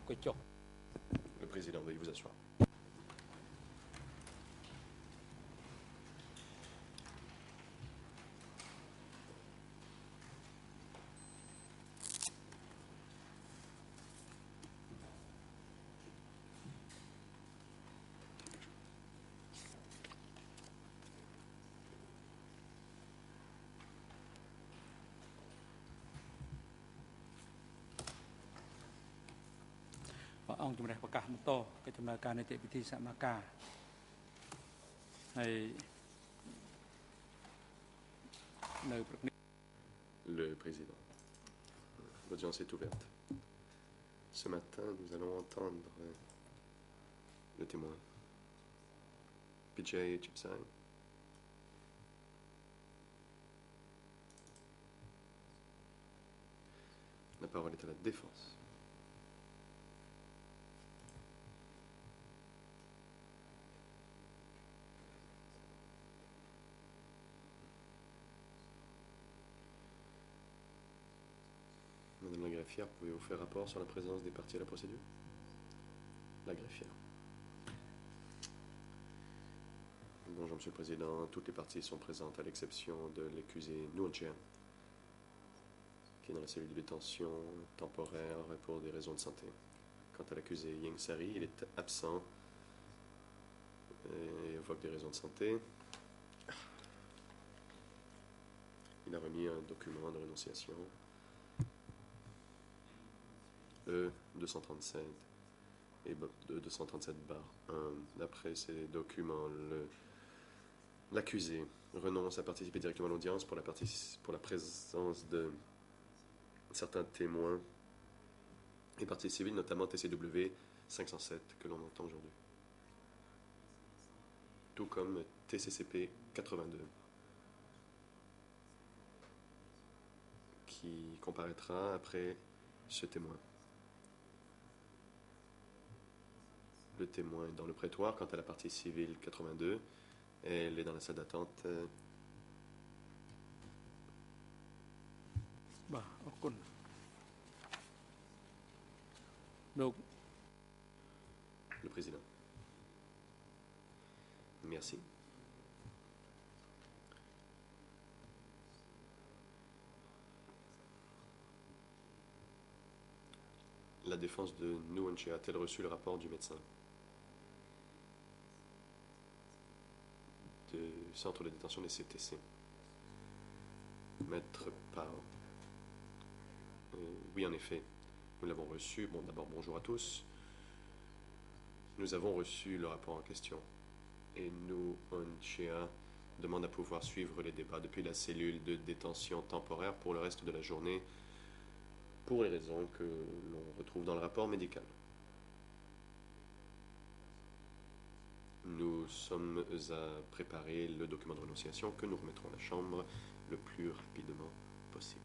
អង្គុយចុះ Le président, veuillez vous asseoir. Ôngជំរះប្រកាសបន្តកិច្ចដំណើរការនីតិវិធីសមាការហើយនៅព្រឹកនេះ Le président, l'audience est ouverte. Ce matin, nous allons entendre le témoin, Vijay Chipsai. La parole est à la défense. Madame la greffière, pouvez-vous faire rapport sur la présence des parties à la procédure? La greffière. Bonjour, Monsieur le Président. Toutes les parties sont présentes à l'exception de l'accusé Nguyen Chia, qui est dans la cellule de détention temporaire pour des raisons de santé. Quant à l'accusé Ying Sari, il est absent et évoque des raisons de santé. Il a remis un document de rénonciation. E237 et E237-1. D'après ces documents, l'accusé renonce à participer directement à l'audience pour la présence de certains témoins et parties civiles, notamment TCW 507 que l'on entend aujourd'hui, tout comme TCCP 82 qui comparaîtra après ce témoin. Le témoin est dans le prétoire. Quant à la partie civile 82, elle est dans la salle d'attente. បាទអរគុណលោក Le président. Merci. La défense de Nguyen Chia a-t-elle reçu le rapport du médecin du centre de détention des CTC? Maître Pao. Oui, en effet, nous l'avons reçu. Bon, d'abord, bonjour à tous. Nous avons reçu le rapport en question. Et Nguyen Chia demande à pouvoir suivre les débats depuis la cellule de détention temporaire pour le reste de la journée, pour les raisons que l'on retrouve dans le rapport médical. Nous sommes à préparer le document de renonciation que nous remettrons à la Chambre le plus rapidement possible.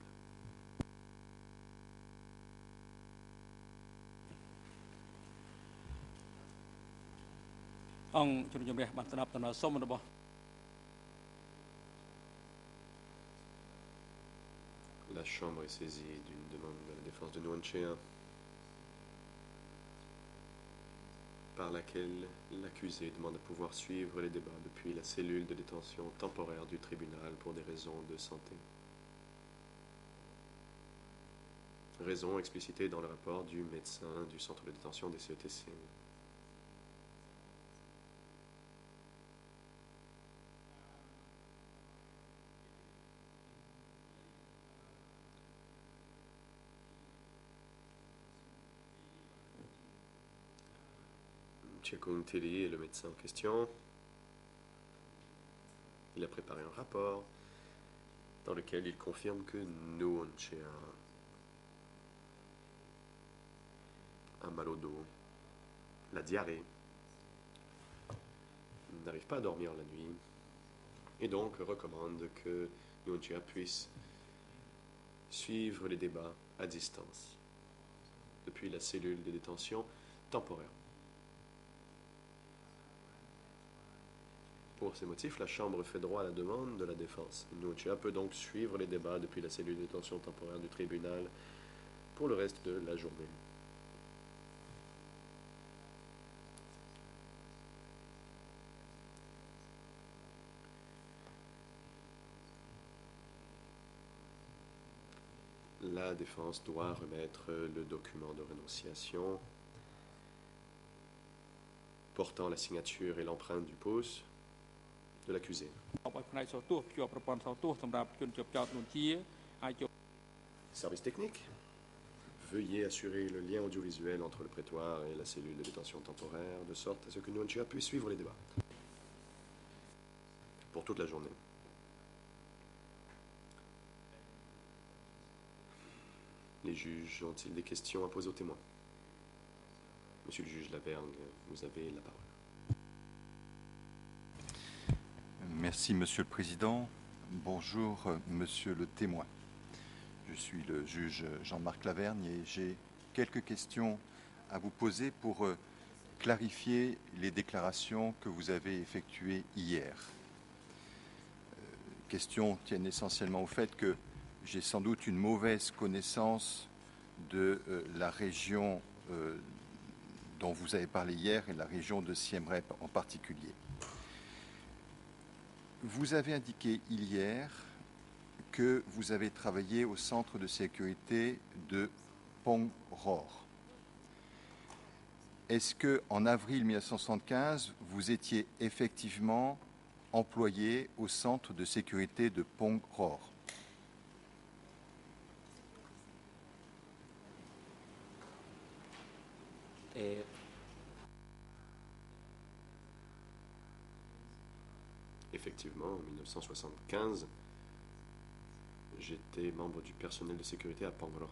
La Chambre est saisie d'une demande de la défense de Nguyen Chia par laquelle l'accusé demande à pouvoir suivre les débats depuis la cellule de détention temporaire du tribunal pour des raisons de santé. Raison explicitée dans le rapport du médecin du centre de détention des CETC. Chekung Tili est le médecin en question. Il a préparé un rapport dans lequel il confirme que Nguyen Chia a mal au dos, la diarrhée, n'arrive pas à dormir la nuit, et donc recommande que Nguyen Chia puisse suivre les débats à distance depuis la cellule de détention temporaire. Pour ces motifs, la Chambre fait droit à la demande de la défense. Nguyen Chia peut donc suivre les débats depuis la cellule de détention temporaire du tribunal pour le reste de la journée. la défense doit remettre le document de renonciation portant la signature et l'empreinte du pouce de l'accusé. ឲ្យផ្នែកសោទស្សន៍ភ្ជាប់ប្រព័ន្ធសោទស្សន៍សម្រាប់ជនជាប់ចោទនួនជាអាចយក Service technique, veuillez assurer le lien audiovisuel entre le prétoire et la cellule de détention temporaire, de sorte à ce que Nuon Chea puisse suivre les débats pour toute la journée. Les juges ont-ils des questions à poser aux témoins? Monsieur le juge Lavergne, vous avez la parole. Merci, Monsieur le Président. Bonjour, Monsieur le témoin. Je suis le juge Jean-Marc Lavergne et j'ai quelques questions à vous poser pour clarifier les déclarations que vous avez effectuées hier. Questions tiennent essentiellement au fait que j'ai sans doute une mauvaise connaissance de la région dont vous avez parlé hier et la région de Siem Reap en particulier. Vous avez indiqué hier que vous avez travaillé au centre de sécurité de Pongror. Est-ce qu'en avril 1975, vous étiez effectivement employé au centre de sécurité de Pongror? Effectivement, en 1975, j'étais membre du personnel de sécurité à Pongror.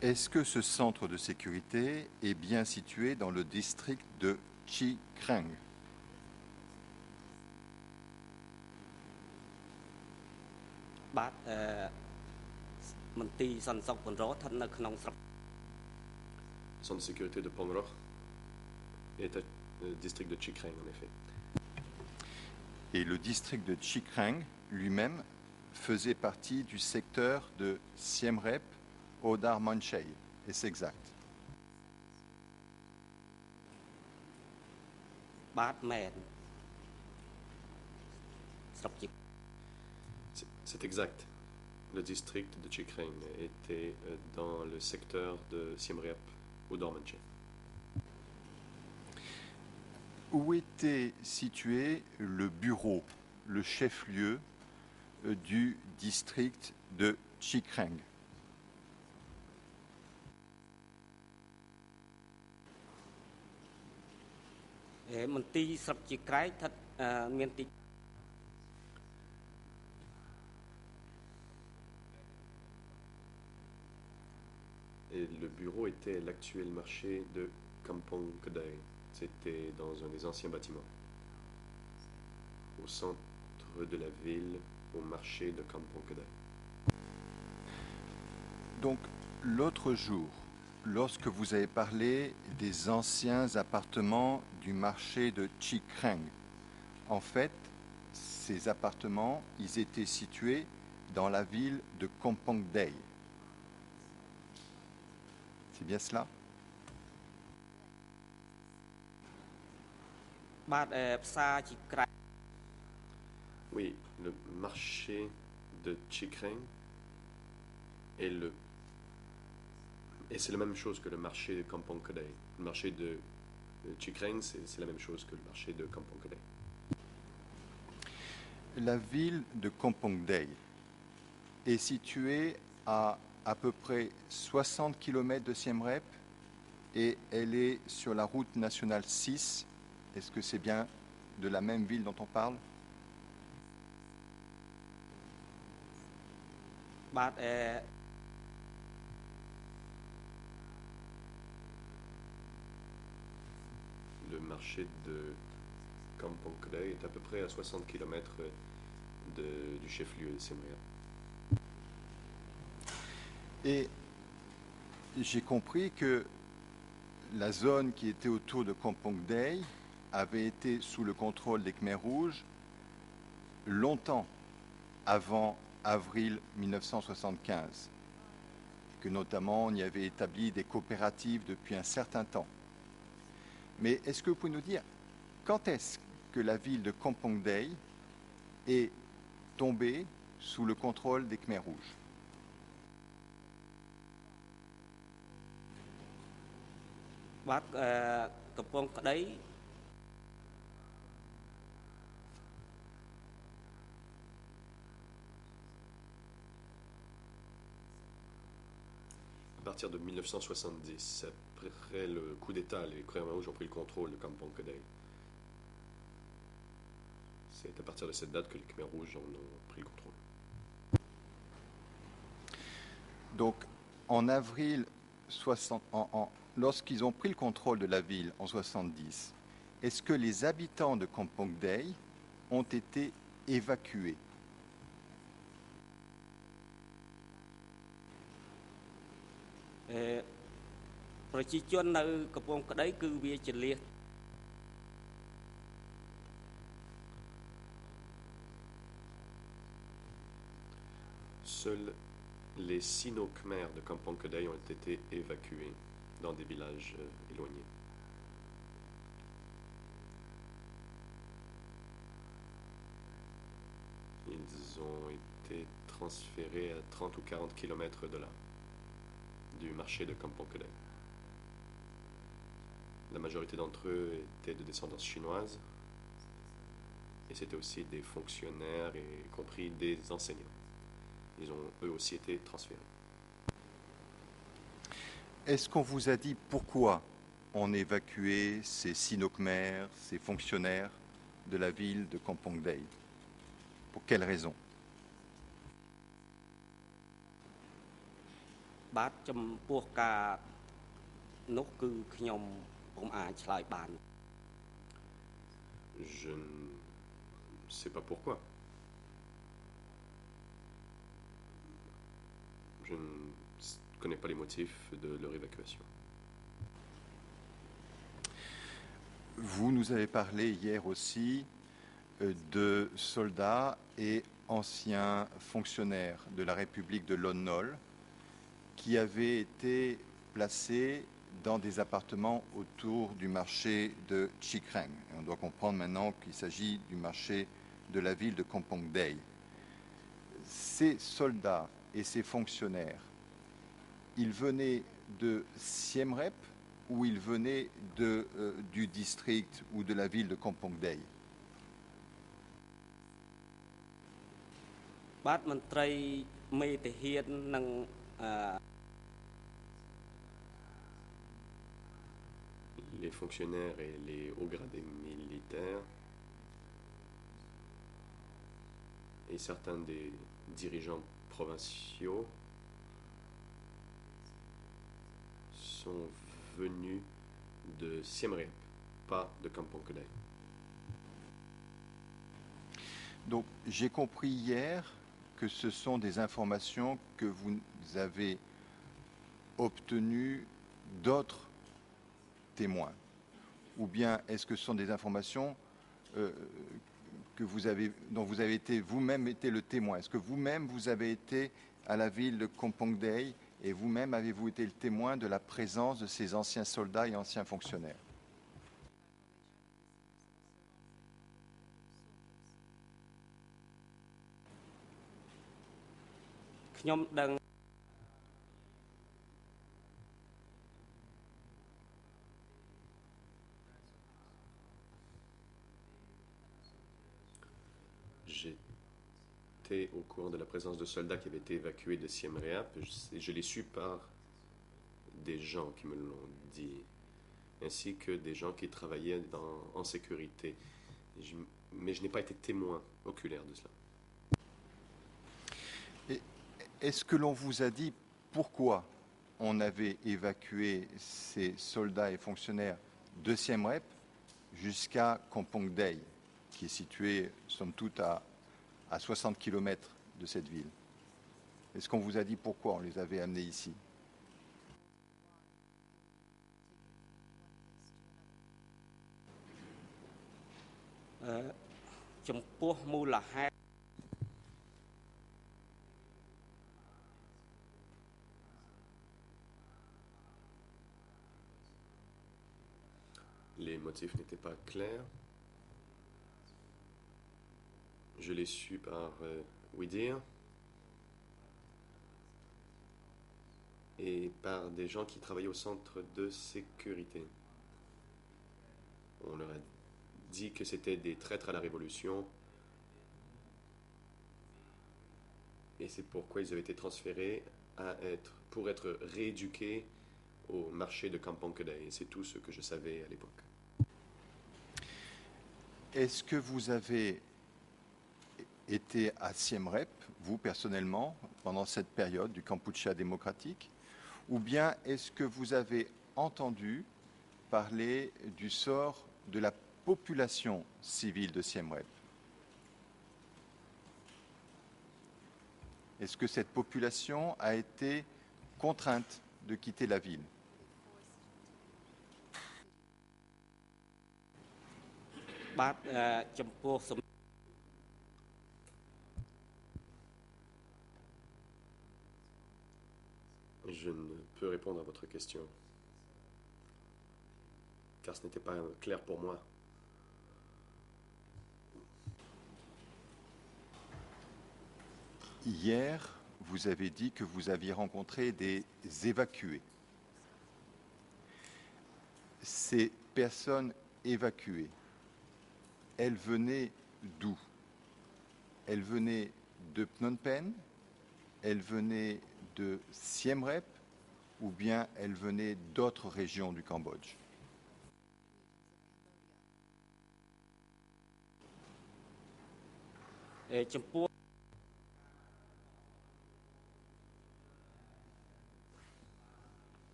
Est-ce que ce centre de sécurité est bien situé dans le district de Chi Krang? Le centre de sécurité de Pongror est le district de Chi Krang, en effet. Et le district de Chi Krang lui-même faisait partie du secteur de Siem Reap au Dar Manchei. Est-ce exact? C'est exact. Le district de Chi Krang était dans le secteur de Siem Reap au Dar Manchei. Où était situé le bureau, le chef-lieu du district de Chi Krang? Et le bureau était l'actuel marché de Kampong Kedai. C'était dans un des anciens bâtiments, au centre de la ville, au marché de Kampong Kedai. Donc, l'autre jour, lorsque vous avez parlé des anciens appartements du marché de Chi Krang, en fait, ces appartements, ils étaient situés dans la ville de Kampong Dei. C'est bien cela? Oui, le marché de Chi Krang est et c'est la même chose que le marché de Kampong Kedai. Le marché de Chi Krang, c'est la même chose que le marché de Kampong Kedai. La ville de Kampong Dei est située à peu près 60 km de Siem Reap et elle est sur la route nationale 6. Est-ce que c'est bien de la même ville dont on parle? Le marché de Kampong Kedai est à peu près à 60 km du chef-lieu de Siem Reap. Et j'ai compris que la zone qui était autour de Kampong Dei avait été sous le contrôle des Khmers rouges longtemps avant avril 1975, et que notamment on y avait établi des coopératives depuis un certain temps. Mais est-ce que vous pouvez nous dire quand est-ce que la ville de Kampong Dei est tombée sous le contrôle des Khmers rouges? បាទកំពង់ក្តី À partir de 1970, après le coup d'État, les Khmer Rouges ont pris le contrôle de Kampong Kedai. C'est à partir de cette date que les Khmer Rouges en ont pris le contrôle. Donc, en avril 60, lorsqu'ils ont pris le contrôle de la ville en 70, est-ce que les habitants de Kampong Day ont été évacués? Euh, ប្រជាជននៅកំពង់ក្តីគឺវាជាលៀស Seuls les Sino-Khmers de Kampong Kedai ont été évacués dans des villages éloignés. Ils ont été transférés à 30 ou 40 kilomètres de là, du marché de Kampong Kedai. La majorité d'entre eux étaient de descendance chinoise, et c'était aussi des fonctionnaires, y compris des enseignants. Ils ont eux aussi été transférés. Est-ce qu'on vous a dit pourquoi on évacuait ces Sino-Khmers, ces fonctionnaires de la ville de Kampong Day? Pour quelle raison? បាទចំពោះការនោះគឺខ្ញុំពុំអាចឆ្លើយបាន Je ne sais pas pourquoi. Je ne connais pas les motifs de leur évacuation. Vous nous avez parlé hier aussi de soldats et anciens fonctionnaires de la République de Lon Nol qui avaient été placés dans des appartements autour du marché de Chikreng. Et on doit comprendre maintenant qu'il s'agit du marché de la ville de Kampong Day. Ces soldats et ces fonctionnaires, ils venaient de Siem Reap ou ils venaient du district ou de la ville de Kampong Day? បាទមន្ត្រីមេទាហាននិង Les fonctionnaires et les hauts gradés militaires et certains des dirigeants provinciaux sont venus de Siem Reap, pas de Kampong Kedai. Donc j'ai compris hier que ce sont des informations que vous avez obtenues d'autres témoins. Ou bien est-ce que ce sont des informations dont vous avez été vous-même été le témoin? Est-ce que vous-même vous avez été à la ville de Kampong Day et vous-même avez-vous été le témoin de la présence de ces anciens soldats et anciens fonctionnaires? J'étais au courant de la présence de soldats qui avaient été évacués de Siem Reap. Je l'ai su par des gens qui me l'ont dit, ainsi que des gens qui travaillaient en sécurité. Mais je n'ai pas été témoin oculaire de cela. Et est-ce que l'on vous a dit pourquoi on avait évacué ces soldats et fonctionnaires de Siem Reap jusqu'à Kampong Day, qui est situé, somme toute, à 60 km de cette ville? Est-ce qu'on vous a dit pourquoi on les avait amenés ici? Les motifs n'étaient pas clairs. Je l'ai su par Ouidir. et par des gens qui travaillaient au centre de sécurité. On leur a dit que c'était des traîtres à la Révolution, et c'est pourquoi ils avaient été transférés pour être rééduqués au marché de Kampong Kedai. C'est tout ce que je savais à l'époque. Est-ce que vous avez été à Siem Reap, vous personnellement, pendant cette période du Kampuchea démocratique, ou bien est-ce que vous avez entendu parler du sort de la population civile de Siem Reap? Est-ce que cette population a été contrainte de quitter la ville? Je ne peux répondre à votre question, car ce n'était pas clair pour moi. Hier, vous avez dit que vous aviez rencontré des évacués. Ces personnes évacuées, elles venaient d'où? Elles venaient de Phnom Penh? Elles venaient de Siem Reap? Ou bien elles venaient d'autres régions du Cambodge?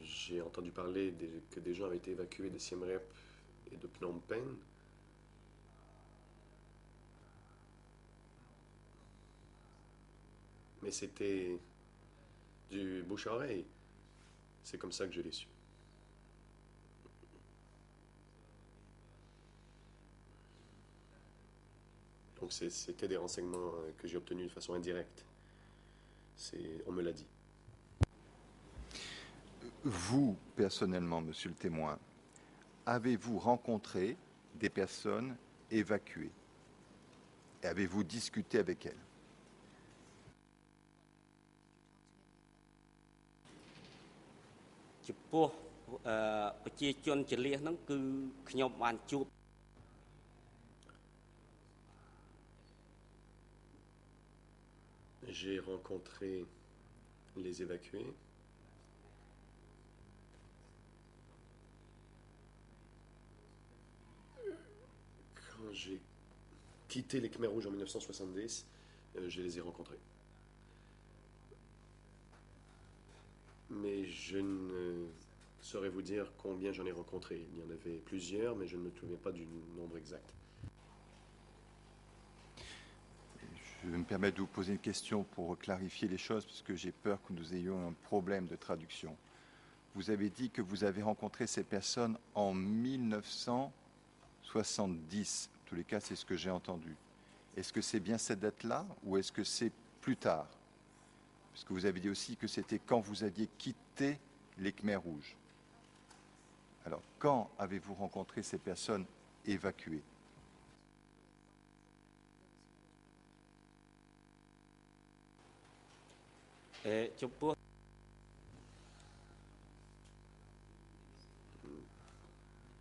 J'ai entendu parler que des gens avaient été évacués de Siem Reap et de Phnom Penh. Mais c'était du bouche à oreille. C'est comme ça que je l'ai su. Donc c'était des renseignements que j'ai obtenus de façon indirecte. On me l'a dit. Vous, personnellement, monsieur le témoin, avez-vous rencontré des personnes évacuées? Et avez-vous discuté avec elles? J'ai rencontré les évacués. Quand j'ai quitté les Khmers rouges en 1970, je les ai rencontrés. Mais je ne saurais vous dire combien j'en ai rencontré. Il y en avait plusieurs, mais je ne me souviens pas du nombre exact. Je vais me permettre de vous poser une question pour clarifier les choses, parce que j'ai peur que nous ayons un problème de traduction. Vous avez dit que vous avez rencontré ces personnes en 1970. En tous les cas, c'est ce que j'ai entendu. Est-ce que c'est bien cette date-là ou est-ce que c'est plus tard? Parce que vous avez dit aussi que c'était quand vous aviez quitté les Khmers rouges. Alors, quand avez-vous rencontré ces personnes évacuées?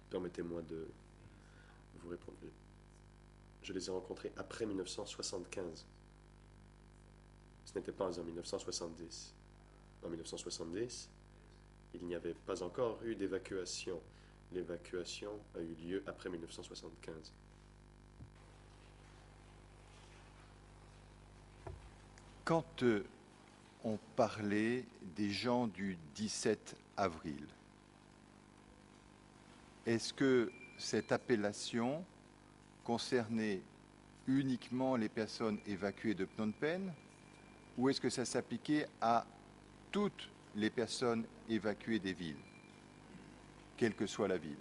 Permettez-moi de vous répondre. Je les ai rencontrés après 1975. Ce n'était pas en 1970. En 1970, il n'y avait pas encore eu d'évacuation. L'évacuation a eu lieu après 1975. Quand on parlait des gens du 17 avril, est-ce que cette appellation concernait uniquement les personnes évacuées de Phnom Penh ou est-ce que ça s'appliquait à toutes les personnes évacuées des villes, quelle que soit la ville?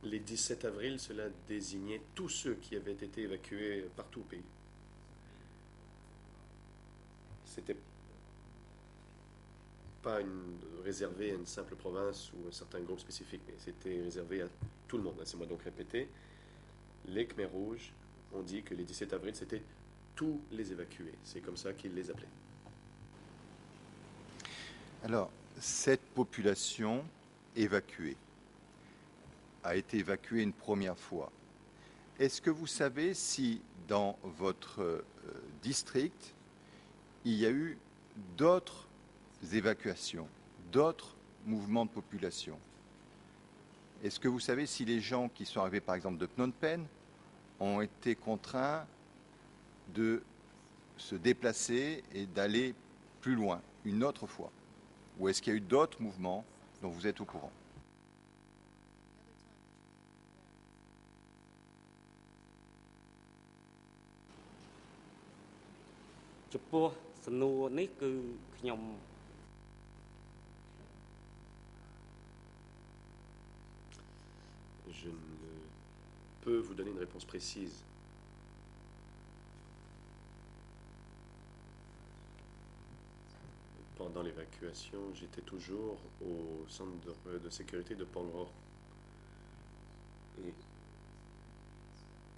Les 17 avril, cela désignait tous ceux qui avaient été évacués partout au pays. C'était pas réservé à une simple province ou un certain groupe spécifique, mais c'était réservé à tout le monde. Laissez-moi donc répéter. Les Khmers rouges ont dit que les 17 avril, c'était tous les évacués. C'est comme ça qu'ils les appelaient. Alors, cette population évacuée a été évacuée une première fois. Est-ce que vous savez si dans votre district, il y a eu d'autres évacuations, d'autres mouvements de population? Est-ce que vous savez si les gens qui sont arrivés par exemple de Phnom Penh ont été contraints de se déplacer et d'aller plus loin une autre fois? Ou est-ce qu'il y a eu d'autres mouvements dont vous êtes au courant?ចំពោះសំណួរនេះគឺខ្ញុំ Je ne peux vous donner une réponse précise. Pendant l'évacuation, j'étais toujours au centre de sécurité de Pongro.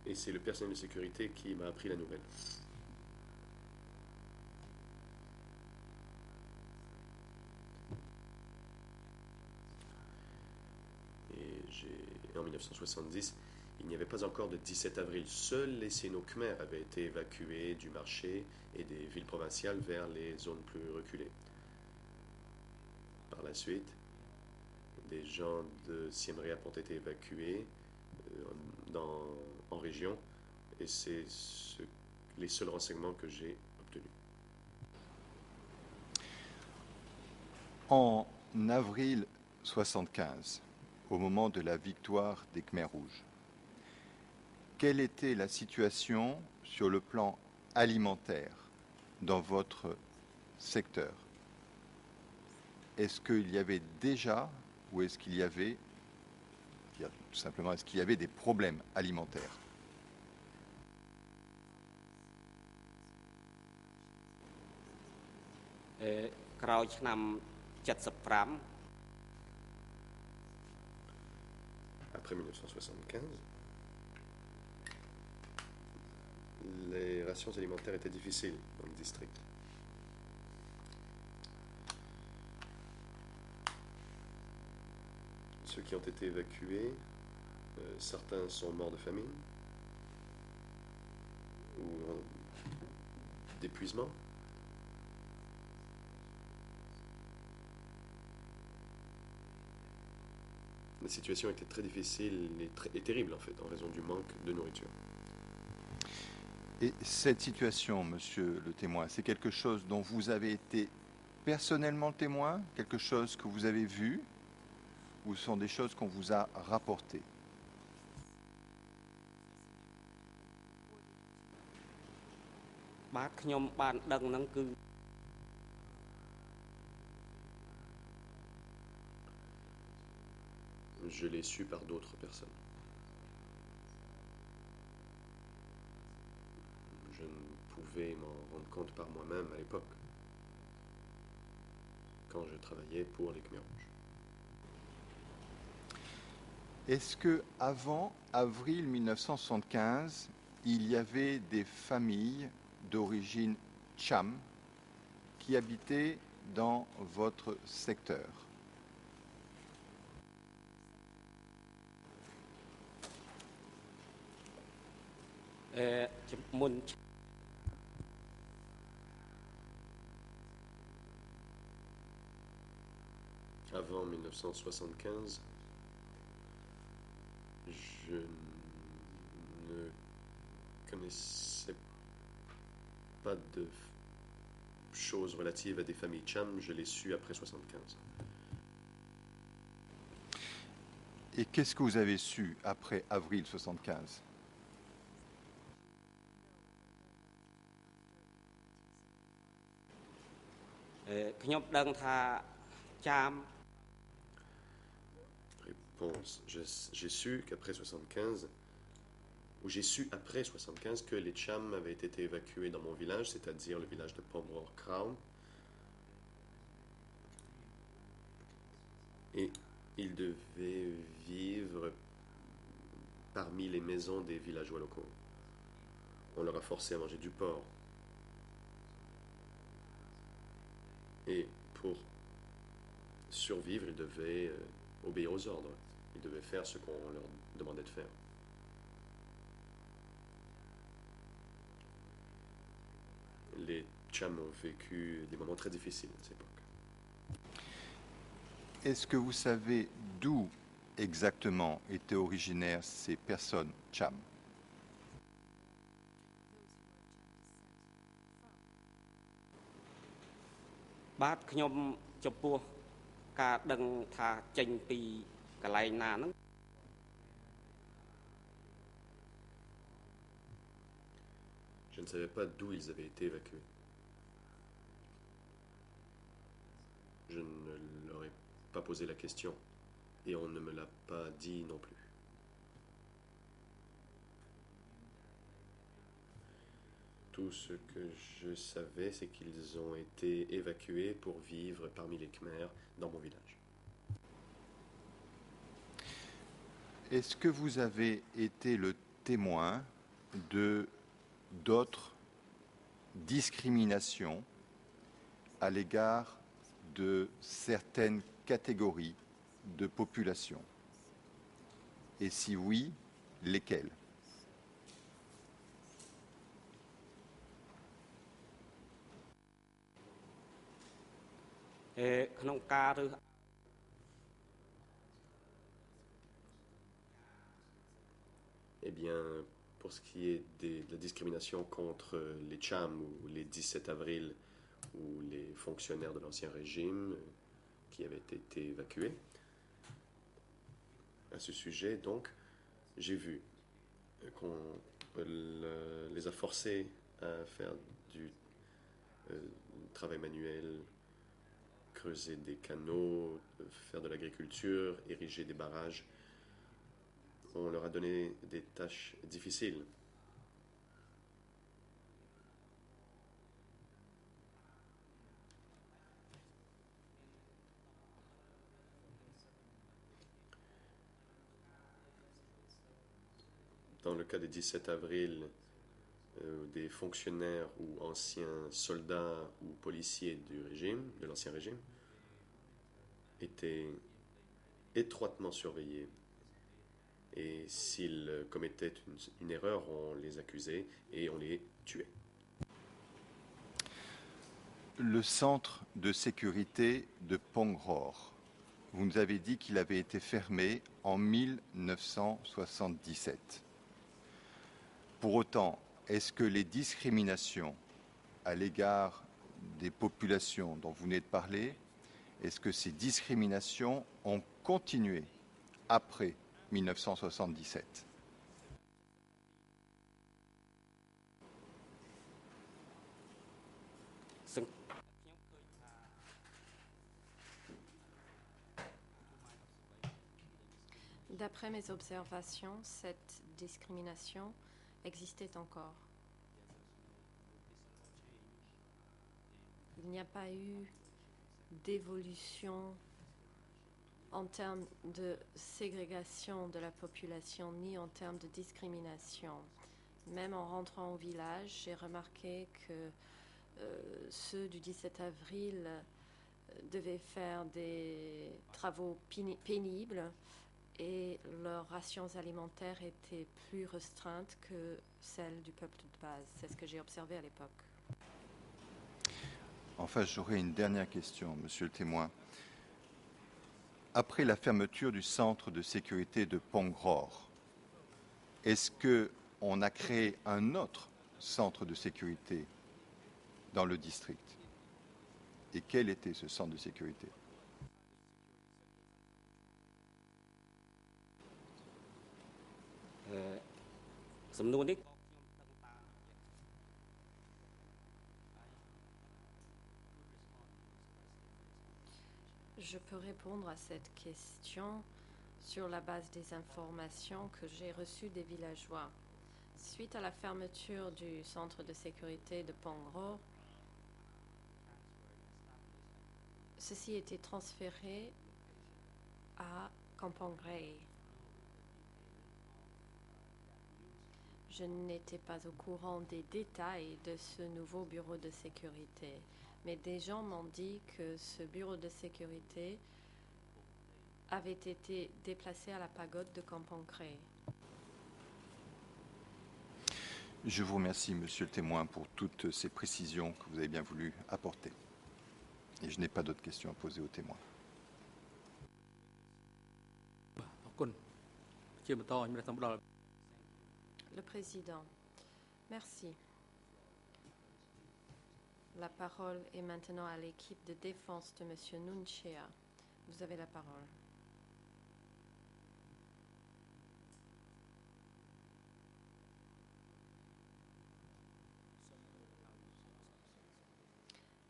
Et c'est le personnel de sécurité qui m'a appris la nouvelle. En 1970, il n'y avait pas encore de 17 avril. Seuls les Sino-Khmer avaient été évacués du marché et des villes provinciales vers les zones plus reculées. Par la suite, des gens de Siem Reap ont été évacués en région et c'est les seuls renseignements que j'ai obtenus. En avril 1975, au moment de la victoire des Khmers rouges, quelle était la situation sur le plan alimentaire dans votre secteur? Est-ce qu'il y avait déjà, ou est-ce qu'il y avait, tout simplement, est-ce qu'il y avait des problèmes alimentaires? Après 1975, les rations alimentaires étaient difficiles dans le district. Ceux qui ont été évacués, certains sont morts de famine ou d'épuisement. La situation était très difficile et terrible en fait, en raison du manque de nourriture. Et cette situation, monsieur le témoin, c'est quelque chose dont vous avez été personnellement témoin, quelque chose que vous avez vu, ou ce sont des choses qu'on vous a rapportées? Je l'ai su par d'autres personnes. Je ne pouvais m'en rendre compte par moi-même à l'époque, quand je travaillais pour les Khmers rouges. Est-ce que avant avril 1975, il y avait des familles d'origine Cham qui habitaient dans votre secteur? Avant 1975, je ne connaissais pas de choses relatives à des familles Cham. Je l'ai su après 1975. Et qu'est-ce que vous avez su après avril 1975? Réponse. J'ai su qu'après 1975, où j'ai su après 75 que les Cham avaient été évacués dans mon village, c'est-à-dire le village de Pomror Crown. Et ils devaient vivre parmi les maisons des villageois locaux. On leur a forcé à manger du porc. Et pour survivre, ils devaient obéir aux ordres. Ils devaient faire ce qu'on leur demandait de faire. Les Cham ont vécu des moments très difficiles à cette époque. Est-ce que vous savez d'où exactement étaient originaires ces personnes Cham? Bát ខ្ញុំចំពោះការដឹងថាចេញពីកន្លែងណាហ្នឹង Je ne savais pas d'où ils avaient été évacués. Je ne leur ai pas posé la question et on ne me l'a pas dit non plus. Tout ce que je savais, c'est qu'ils ont été évacués pour vivre parmi les Khmers dans mon village. Est-ce que vous avez été le témoin de d'autres discriminations à l'égard de certaines catégories de population? Et si oui, lesquelles? Eh, ក្នុងការរើស Eh bien, pour ce qui est de la discrimination contre les Cham ou les 17 avril ou les fonctionnaires de l'Ancien Régime qui avaient été évacués, à ce sujet, donc, j'ai vu qu'on les a forcés à faire du travail manuel, creuser des canaux, faire de l'agriculture, ériger des barrages. On leur a donné des tâches difficiles. Dans le cas des 17 avril, des fonctionnaires ou anciens soldats ou policiers du régime, de l'Ancien Régime, étaient étroitement surveillés. Et s'ils commettaient une erreur, on les accusait et on les tuait. Le centre de sécurité de Pongror, vous nous avez dit qu'il avait été fermé en 1977. Pour autant, est-ce que les discriminations à l'égard des populations dont vous venez de parler, est-ce que ces discriminations ont continué après 1977? D'après mes observations, cette discrimination existait encore. Il n'y a pas eu d'évolution en termes de ségrégation de la population ni en termes de discrimination. Même en rentrant au village, j'ai remarqué que ceux du 17 avril devaient faire des travaux pénibles et leurs rations alimentaires étaient plus restreintes que celles du peuple de base. C'est ce que j'ai observé à l'époque. Enfin, j'aurais une dernière question, monsieur le témoin. Après la fermeture du centre de sécurité de Pongror, est-ce qu'on a créé un autre centre de sécurité dans le district? Et quel était ce centre de sécurité? Je peux répondre à cette question sur la base des informations que j'ai reçues des villageois. Suite à la fermeture du centre de sécurité de Pongro, ceci a été transféré à Kampong Gray. Je n'étais pas au courant des détails de ce nouveau bureau de sécurité, mais des gens m'ont dit que ce bureau de sécurité avait été déplacé à la pagode de Kampong Gray. Je vous remercie, monsieur le témoin, pour toutes ces précisions que vous avez bien voulu apporter. Et je n'ai pas d'autres questions à poser au témoin. អរគុណជាបន្តខ្ញុំសូមផ្ដល់ Le président, merci. La parole est maintenant à l'équipe de défense de monsieur Nunchea. Vous avez la parole.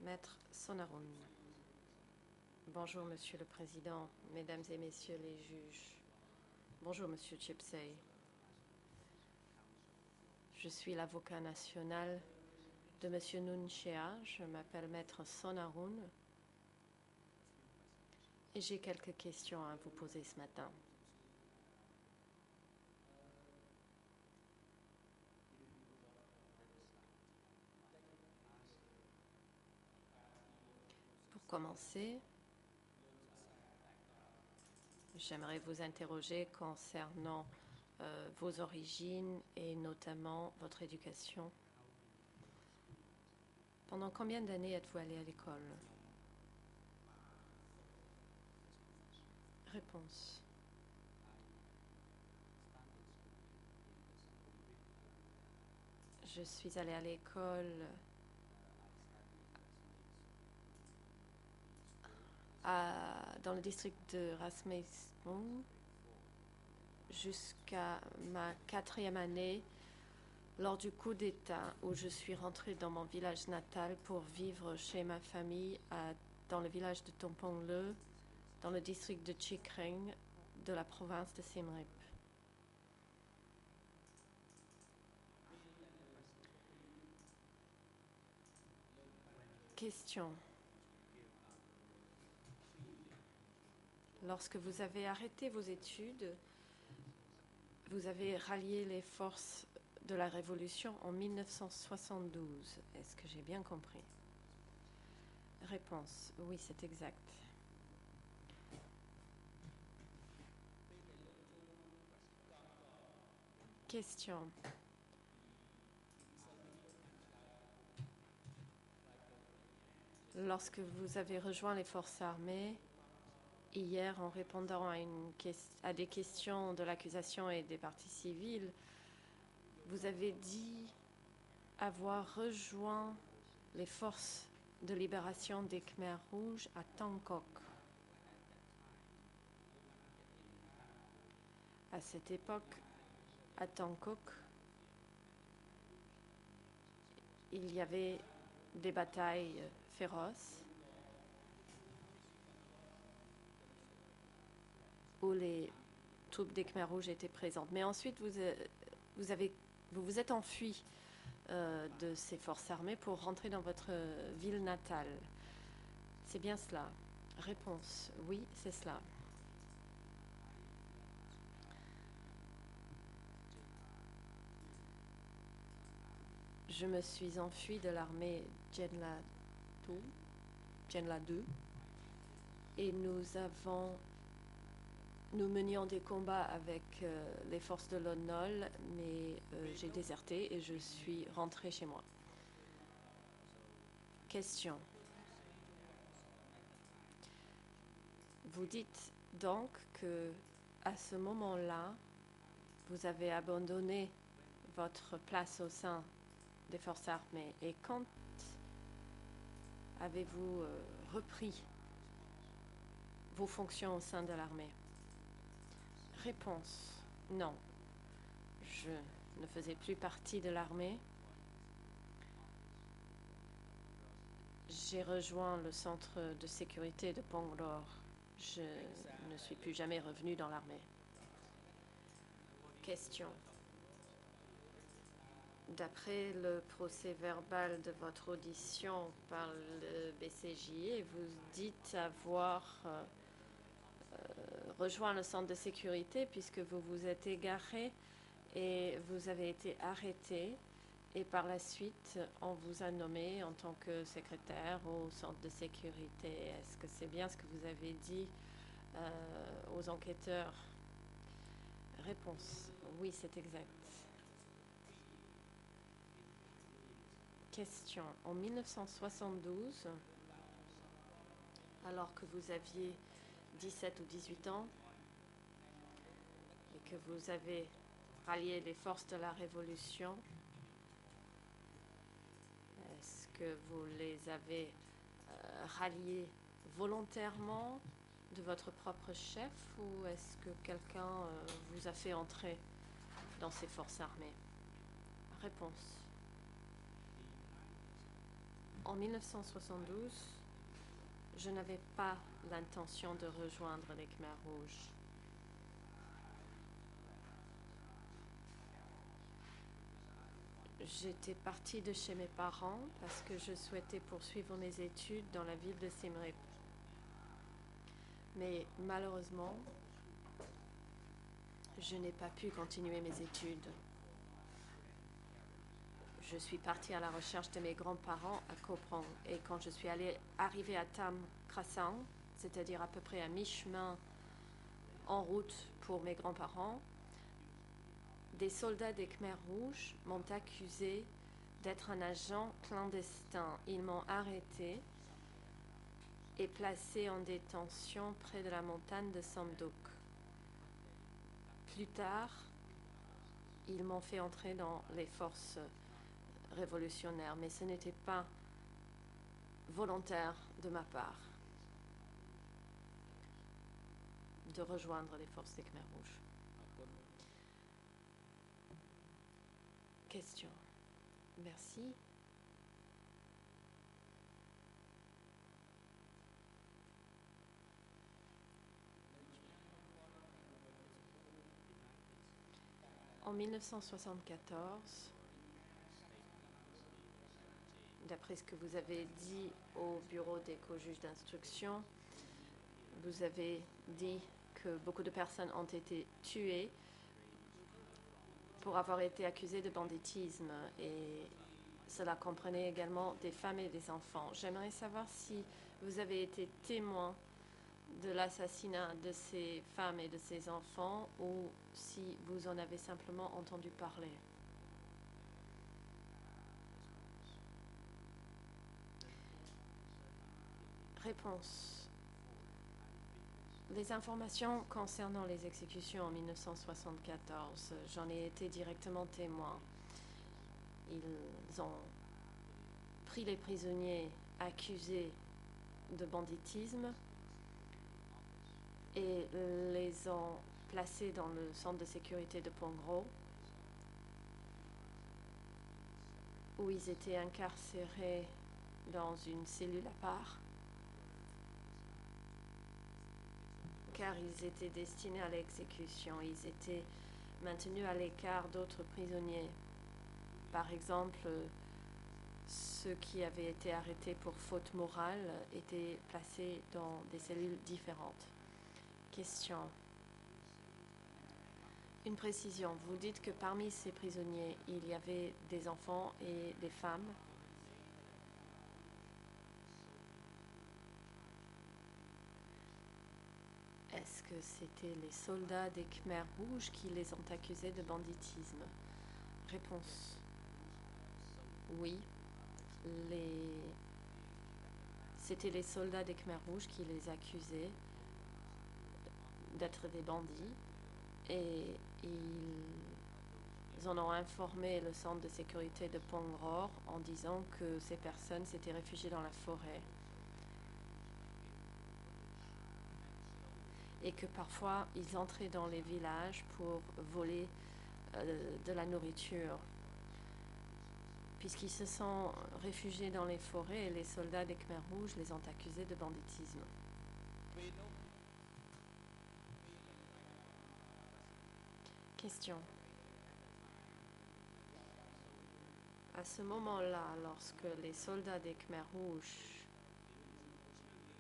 Maître Sonaroun. Bonjour, Monsieur le Président, Mesdames et Messieurs les juges. Bonjour, Monsieur Chipsey. Je suis l'avocat national de Monsieur Nunchea. Je m'appelle Maître Sonaroun et j'ai quelques questions à vous poser ce matin. Pour commencer, j'aimerais vous interroger concernant vos origines et notamment votre éducation. Pendant combien d'années êtes-vous allé à l'école? Réponse. Je suis allée à l'école dans le district de Ras Meismung jusqu'à ma 4e année lors du coup d'État où je suis rentrée dans mon village natal pour vivre chez ma famille dans le village de Tompongle, dans le district de Chikreng de la province de Siem Reap. Question. Lorsque vous avez arrêté vos études, vous avez rallié les forces de la Révolution en 1972. Est-ce que j'ai bien compris? Réponse. Oui, c'est exact. Question. Lorsque vous avez rejoint les forces armées, hier, en répondant à des questions de l'accusation et des parties civiles, vous avez dit avoir rejoint les forces de libération des Khmers rouges à Tangkok. À cette époque, à Tangkok, il y avait des batailles féroces où les troupes des Khmers rouges étaient présentes. Mais ensuite, vous vous êtes enfui de ces forces armées pour rentrer dans votre ville natale. C'est bien cela? Réponse. Oui, c'est cela. Je me suis enfui de l'armée Jenla 2 et nous menions des combats avec les forces de Lon Nol, mais j'ai déserté et je suis rentrée chez moi. Question. Vous dites donc que à ce moment-là, vous avez abandonné votre place au sein des forces armées. Et quand avez-vous repris vos fonctions au sein de l'armée? Réponse. Non. Je ne faisais plus partie de l'armée. J'ai rejoint le centre de sécurité de Ponglor. Je ne suis plus jamais revenue dans l'armée. Question. D'après le procès verbal de votre audition par le BCJ, vous dites avoir rejoint le centre de sécurité puisque vous vous êtes égaré et vous avez été arrêté. Et par la suite, on vous a nommé en tant que secrétaire au centre de sécurité. Est-ce que c'est bien ce que vous avez dit aux enquêteurs? Réponse: oui, c'est exact. Question: en 1972, alors que vous aviez 17 ou 18 ans et que vous avez rallié les forces de la Révolution, est-ce que vous les avez ralliés volontairement de votre propre chef ou est-ce que quelqu'un vous a fait entrer dans ces forces armées? Réponse: en 1972, je n'avais pas l'intention de rejoindre les Khmers rouges. J'étais partie de chez mes parents parce que je souhaitais poursuivre mes études dans la ville de Siem Reap. Mais malheureusement, je n'ai pas pu continuer mes études. Je suis partie à la recherche de mes grands-parents à Koh Prong. Et quand je suis arrivée à Tam Krasang, c'est-à-dire à peu près à mi-chemin en route pour mes grands-parents, des soldats des Khmers rouges m'ont accusé d'être un agent clandestin. Ils m'ont arrêté et placé en détention près de la montagne de Samduk. Plus tard, ils m'ont fait entrer dans les forces révolutionnaires, mais ce n'était pas volontaire de ma part de rejoindre les forces des Khmers rouges. Question. Merci. En 1974, d'après ce que vous avez dit au bureau des co-juges d'instruction, vous avez dit que beaucoup de personnes ont été tuées pour avoir été accusées de banditisme et cela comprenait également des femmes et des enfants. J'aimerais savoir si vous avez été témoin de l'assassinat de ces femmes et de ces enfants ou si vous en avez simplement entendu parler. Réponse. Les informations concernant les exécutions en 1974, j'en ai été directement témoin. Ils ont pris les prisonniers accusés de banditisme et les ont placés dans le centre de sécurité de Pongro, où ils étaient incarcérés dans une cellule à part, car ils étaient destinés à l'exécution. Ils étaient maintenus à l'écart d'autres prisonniers. Par exemple, ceux qui avaient été arrêtés pour faute morale étaient placés dans des cellules différentes. Question. Une précision. Vous dites que parmi ces prisonniers, il y avait des enfants et des femmes. Est-ce que c'était les soldats des Khmers rouges qui les ont accusés de banditisme? Réponse. Oui. C'était les soldats des Khmers rouges qui les accusaient d'être des bandits et ils en ont informé le centre de sécurité de Pongror en disant que ces personnes s'étaient réfugiées dans la forêt et que parfois ils entraient dans les villages pour voler de la nourriture. Puisqu'ils se sont réfugiés dans les forêts et les soldats des Khmers rouges les ont accusés de banditisme. Question. À ce moment-là, lorsque les soldats des Khmers rouges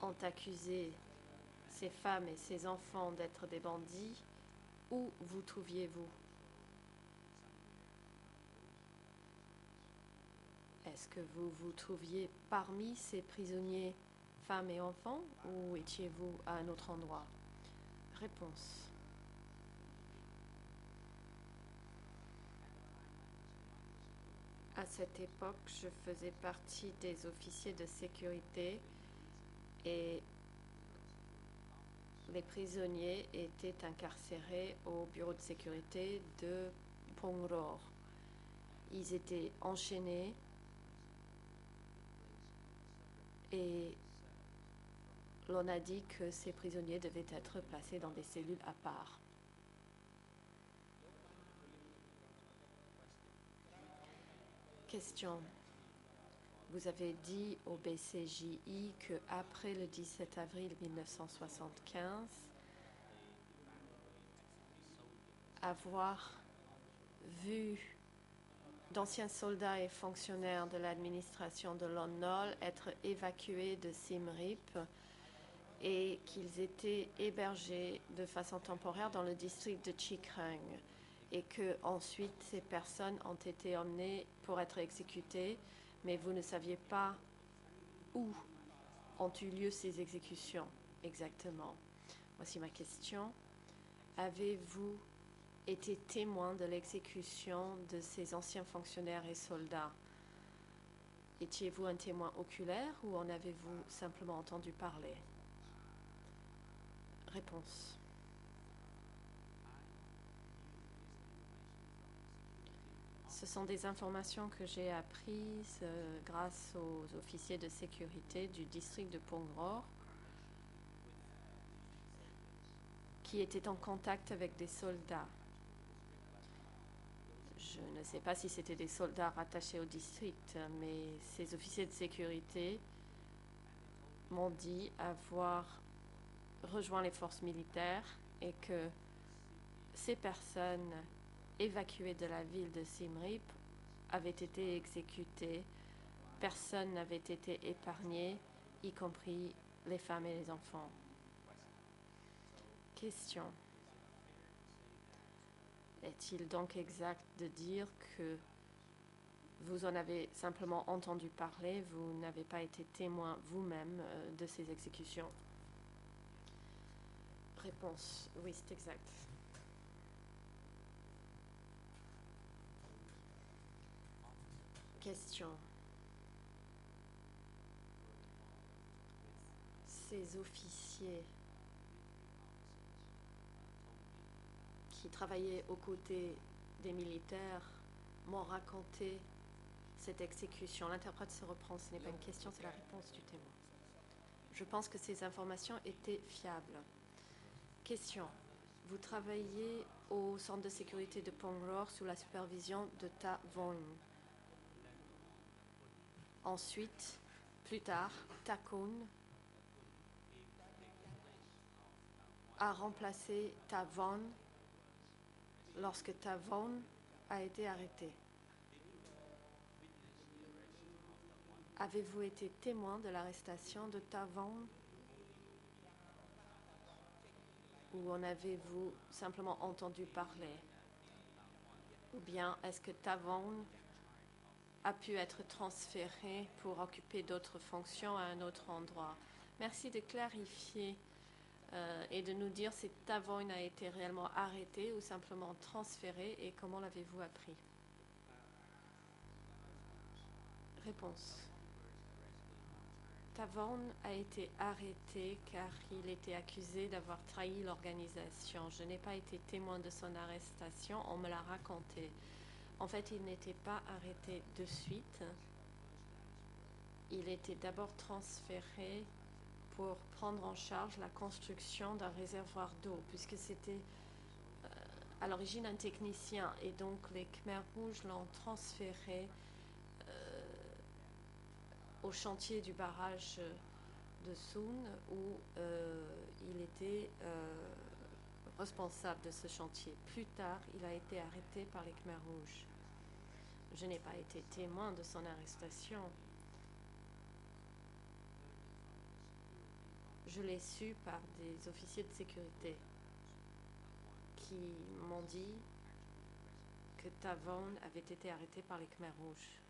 ont accusé ces femmes et ces enfants d'être des bandits, où vous trouviez-vous? Est-ce que vous vous trouviez parmi ces prisonniers, femmes et enfants, ou étiez-vous à un autre endroit? Réponse. À cette époque, je faisais partie des officiers de sécurité et les prisonniers étaient incarcérés au bureau de sécurité de Pongror. Ils étaient enchaînés et l'on a dit que ces prisonniers devaient être placés dans des cellules à part. Question. Vous avez dit au BCJI qu'après le 17 avril 1975, avoir vu d'anciens soldats et fonctionnaires de l'administration de Lon Nol être évacués de Siem Reap et qu'ils étaient hébergés de façon temporaire dans le district de Chi Krang et que ensuite ces personnes ont été emmenées pour être exécutées, mais vous ne saviez pas où ont eu lieu ces exécutions exactement. Voici ma question. Avez-vous été témoin de l'exécution de ces anciens fonctionnaires et soldats? Étiez-vous un témoin oculaire ou en avez-vous simplement entendu parler? Réponse. Ce sont des informations que j'ai apprises grâce aux officiers de sécurité du district de Pongror qui étaient en contact avec des soldats. Je ne sais pas si c'était des soldats rattachés au district, mais ces officiers de sécurité m'ont dit avoir rejoint les forces militaires et que ces personnes évacuées de la ville de Siem Reap avaient été exécutées. Personne n'avait été épargné, y compris les femmes et les enfants. Question. Est-il donc exact de dire que vous en avez simplement entendu parler, vous n'avez pas été témoin vous-même de ces exécutions? Réponse. Oui, c'est exact. Question. Ces officiers qui travaillaient aux côtés des militaires m'ont raconté cette exécution. L'interprète se reprend, ce n'est pas une question, c'est la réponse du témoin. Je pense que ces informations étaient fiables. Question. Vous travaillez au centre de sécurité de Pongror sous la supervision de Ta Von. Ensuite, plus tard, Ta Kun a remplacé Ta Von lorsque Ta Von a été arrêté. Avez-vous été témoin de l'arrestation de Ta Von? Ou en avez-vous simplement entendu parler? Ou bien est-ce que Ta Von a pu être transféré pour occuper d'autres fonctions à un autre endroit? Merci de clarifier et de nous dire si Ta Von a été réellement arrêté ou simplement transféré et comment l'avez-vous appris? Réponse. Ta Von a été arrêté car il était accusé d'avoir trahi l'organisation. Je n'ai pas été témoin de son arrestation, on me l'a raconté. En fait, il n'était pas arrêté de suite. Il était d'abord transféré pour prendre en charge la construction d'un réservoir d'eau, puisque c'était à l'origine un technicien, et donc les Khmers rouges l'ont transféré au chantier du barrage de Soon, où il était responsable de ce chantier. Plus tard, il a été arrêté par les Khmers rouges. Je n'ai pas été témoin de son arrestation. Je l'ai su par des officiers de sécurité qui m'ont dit que Tavone avait été arrêté par les Khmers rouges.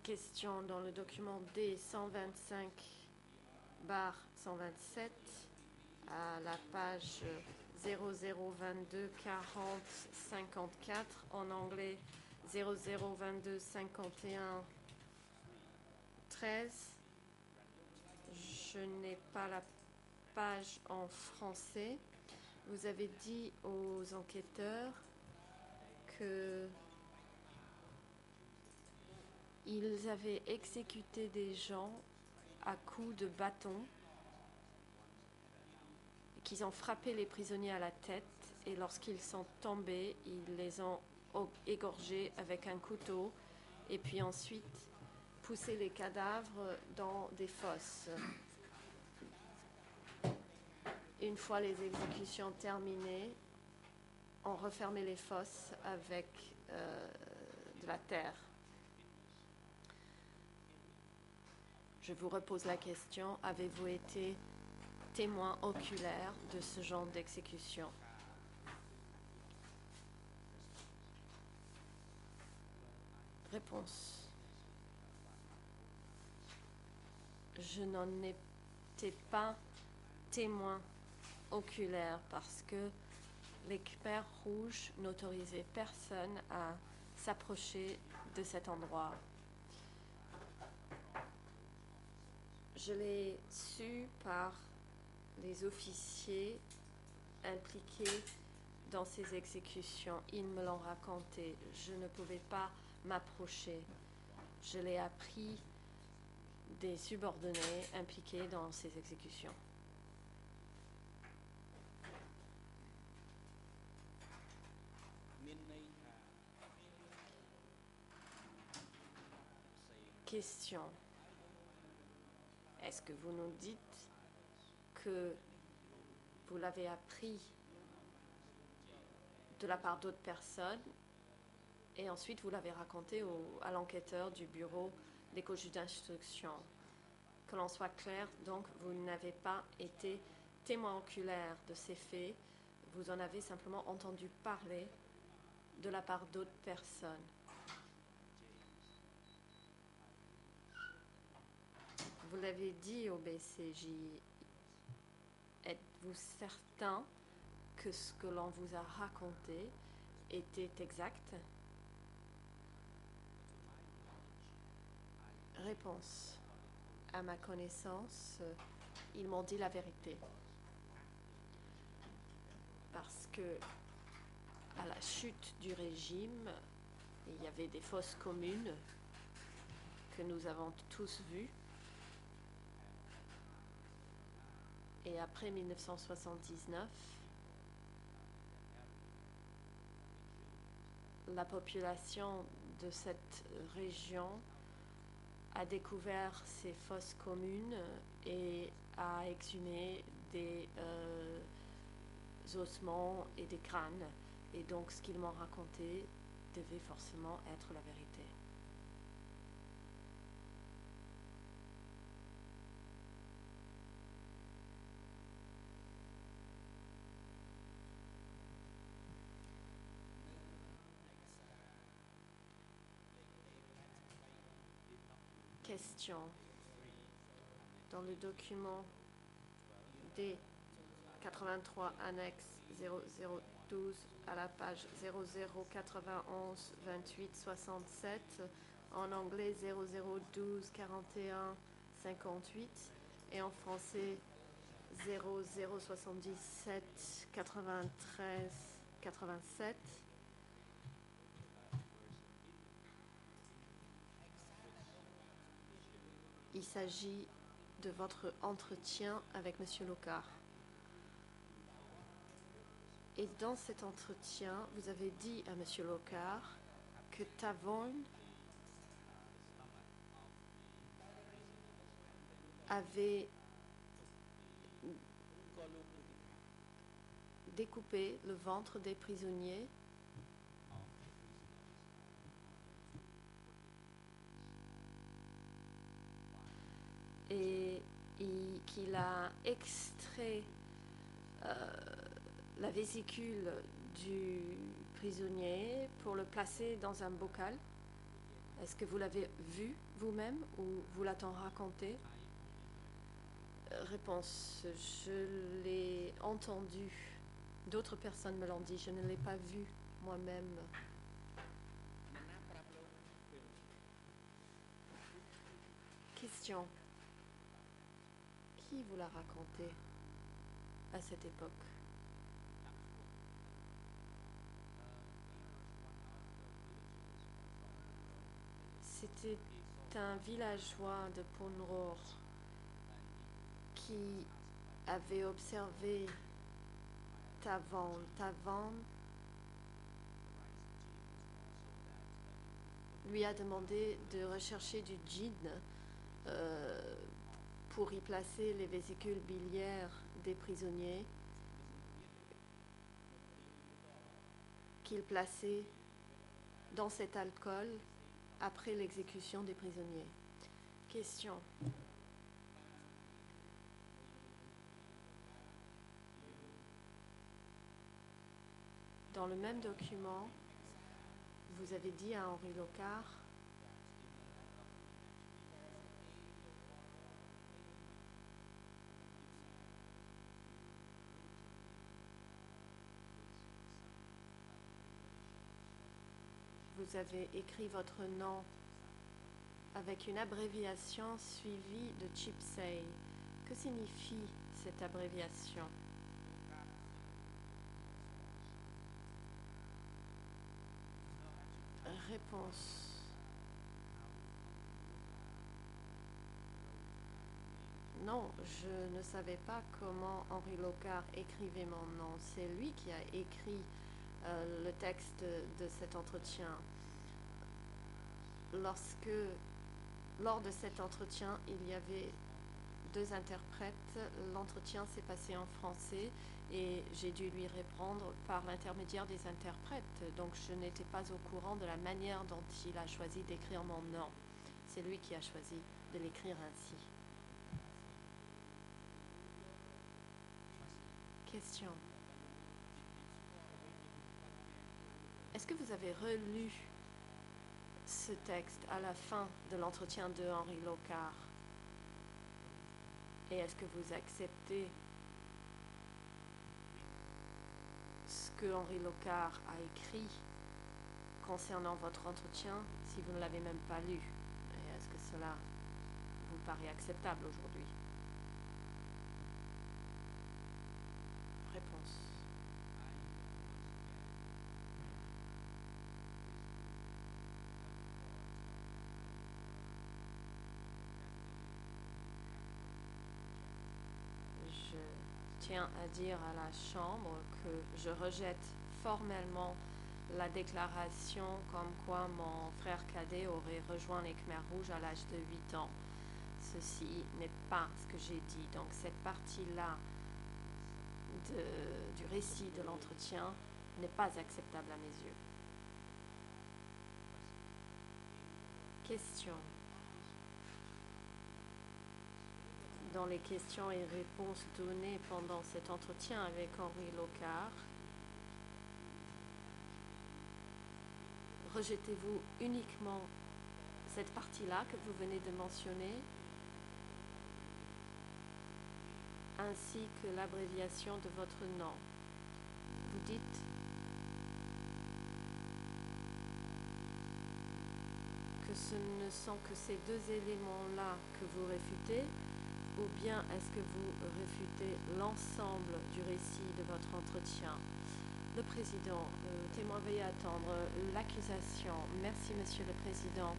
Question dans le document D 125/127 à la page 0022 40 54 en anglais 0022 51 13. Je n'ai pas la page en français. Vous avez dit aux enquêteurs que ils avaient exécuté des gens à coups de bâton, qu'ils ont frappé les prisonniers à la tête et lorsqu'ils sont tombés, ils les ont égorgés avec un couteau et puis ensuite poussé les cadavres dans des fosses. Une fois les exécutions terminées, on refermait les fosses avec de la terre. Je vous repose la question, avez-vous été témoin oculaire de ce genre d'exécution? Réponse. Je n'en étais pas témoin oculaire parce que les Khmers rouges n'autorisaient personne à s'approcher de cet endroit. Je l'ai su par les officiers impliqués dans ces exécutions. Ils me l'ont raconté. Je ne pouvais pas m'approcher. Je l'ai appris des subordonnés impliqués dans ces exécutions. Question. Est-ce que vous nous dites que vous l'avez appris de la part d'autres personnes et ensuite vous l'avez raconté à l'enquêteur du bureau d'éco-juge d'instruction? Que l'on soit clair, donc, vous n'avez pas été témoin oculaire de ces faits, vous en avez simplement entendu parler de la part d'autres personnes. Vous l'avez dit au BCJ, êtes-vous certain que ce que l'on vous a raconté était exact? Réponse. À ma connaissance, ils m'ont dit la vérité. Parce que, à la chute du régime, il y avait des fosses communes que nous avons tous vues. Et après 1979, la population de cette région a découvert ces fosses communes et a exhumé des ossements et des crânes. Et donc ce qu'ils m'ont raconté devait forcément être la vérité. Question. Dans le document D 83 annexe 0012 à la page 0091 28 67 en anglais 0012 41 58 et en français 0077 93 87. Il s'agit de votre entretien avec M. Locard. Et dans cet entretien, vous avez dit à M. Locard que Tavone avait découper le ventre des prisonniers et qu'il a extrait la vésicule du prisonnier pour le placer dans un bocal. Est-ce que vous l'avez vu vous-même ou vous l'a-t-on raconté? Réponse, je l'ai entendu. D'autres personnes me l'ont dit, je ne l'ai pas vu moi-même. Question. Qui vous l'a raconté à cette époque? C'était un villageois de Punror qui avait observé Tavan. Tavan lui a demandé de rechercher du gin pour y placer les vésicules biliaires des prisonniers qu'il plaçait dans cet alcool après l'exécution des prisonniers. Question. Dans le même document, vous avez dit à Henri Locard vous avez écrit votre nom avec une abréviation suivie de Chipsay. Que signifie cette abréviation? Réponse. Non, je ne savais pas comment Henri Locard écrivait mon nom. C'est lui qui a écrit le texte de cet entretien. Lors de cet entretien, il y avait 2 interprètes. L'entretien s'est passé en français et j'ai dû lui répondre par l'intermédiaire des interprètes. Donc je n'étais pas au courant de la manière dont il a choisi d'écrire mon nom. C'est lui qui a choisi de l'écrire ainsi. Question. Est-ce que vous avez relu ce texte à la fin de l'entretien de Henri Locard? Et est-ce que vous acceptez ce que Henri Locard a écrit concernant votre entretien si vous ne l'avez même pas lu? Et est-ce que cela vous paraît acceptable aujourd'hui? Réponse. Je tiens à dire à la Chambre que je rejette formellement la déclaration comme quoi mon frère cadet aurait rejoint les Khmers rouges à l'âge de 8 ans. Ceci n'est pas ce que j'ai dit. Donc cette partie-là du récit de l'entretien n'est pas acceptable à mes yeux. Question. Dans les questions et réponses données pendant cet entretien avec Henri Locard, rejetez-vous uniquement cette partie-là que vous venez de mentionner, ainsi que l'abréviation de votre nom? Vous dites que ce ne sont que ces 2 éléments-là que vous réfutez, ou bien est-ce que vous réfutez l'ensemble du récit de votre entretien? Le Président, témoin, veuillez attendre. L'accusation. Merci, Monsieur le Président.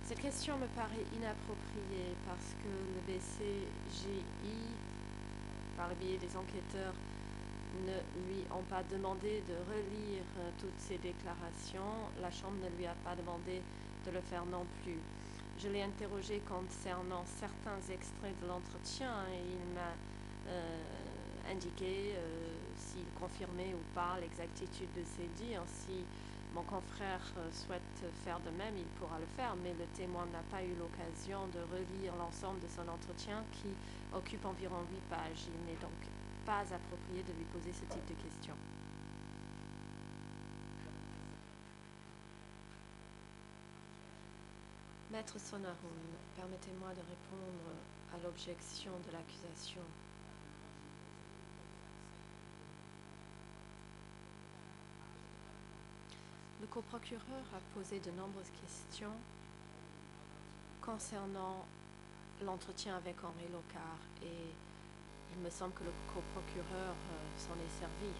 Cette question me paraît inappropriée parce que le BCGI, par le biais des enquêteurs, ne lui ont pas demandé de relire toutes ces déclarations. La Chambre ne lui a pas demandé de le faire non plus. Je l'ai interrogé concernant certains extraits de l'entretien et il m'a indiqué s'il confirmait ou pas l'exactitude de ses dires. Si mon confrère souhaite faire de même, il pourra le faire, mais le témoin n'a pas eu l'occasion de relire l'ensemble de son entretien qui occupe environ 8 pages. Il n'est donc pas approprié de lui poser ce type de questions. Maître Sonaroun, permettez-moi de répondre à l'objection de l'accusation. Le coprocureur a posé de nombreuses questions concernant l'entretien avec Henri Locard et il me semble que le coprocureur s'en est servi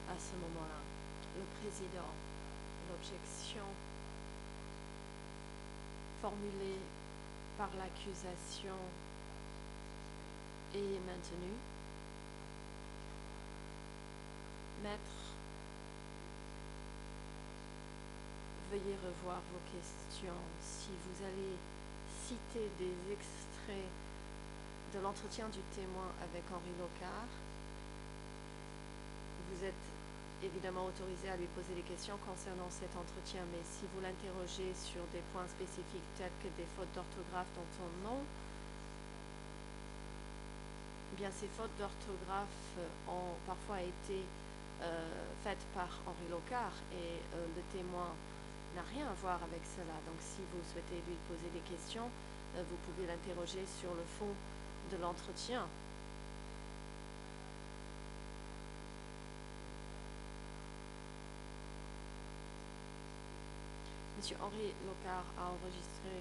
à ce moment-là. Le président, l'objection formulée par l'accusation est maintenue. Maître, veuillez revoir vos questions. Si vous allez citer des extraits de l'entretien du témoin avec Henri Locard, vous êtes évidemment autorisé à lui poser des questions concernant cet entretien, mais si vous l'interrogez sur des points spécifiques tels que des fautes d'orthographe dans son nom, eh bien ces fautes d'orthographe ont parfois été faites par Henri Locard et le témoin n'a rien à voir avec cela. Donc si vous souhaitez lui poser des questions, vous pouvez l'interroger sur le fond de l'entretien. Monsieur Henri Locard a enregistré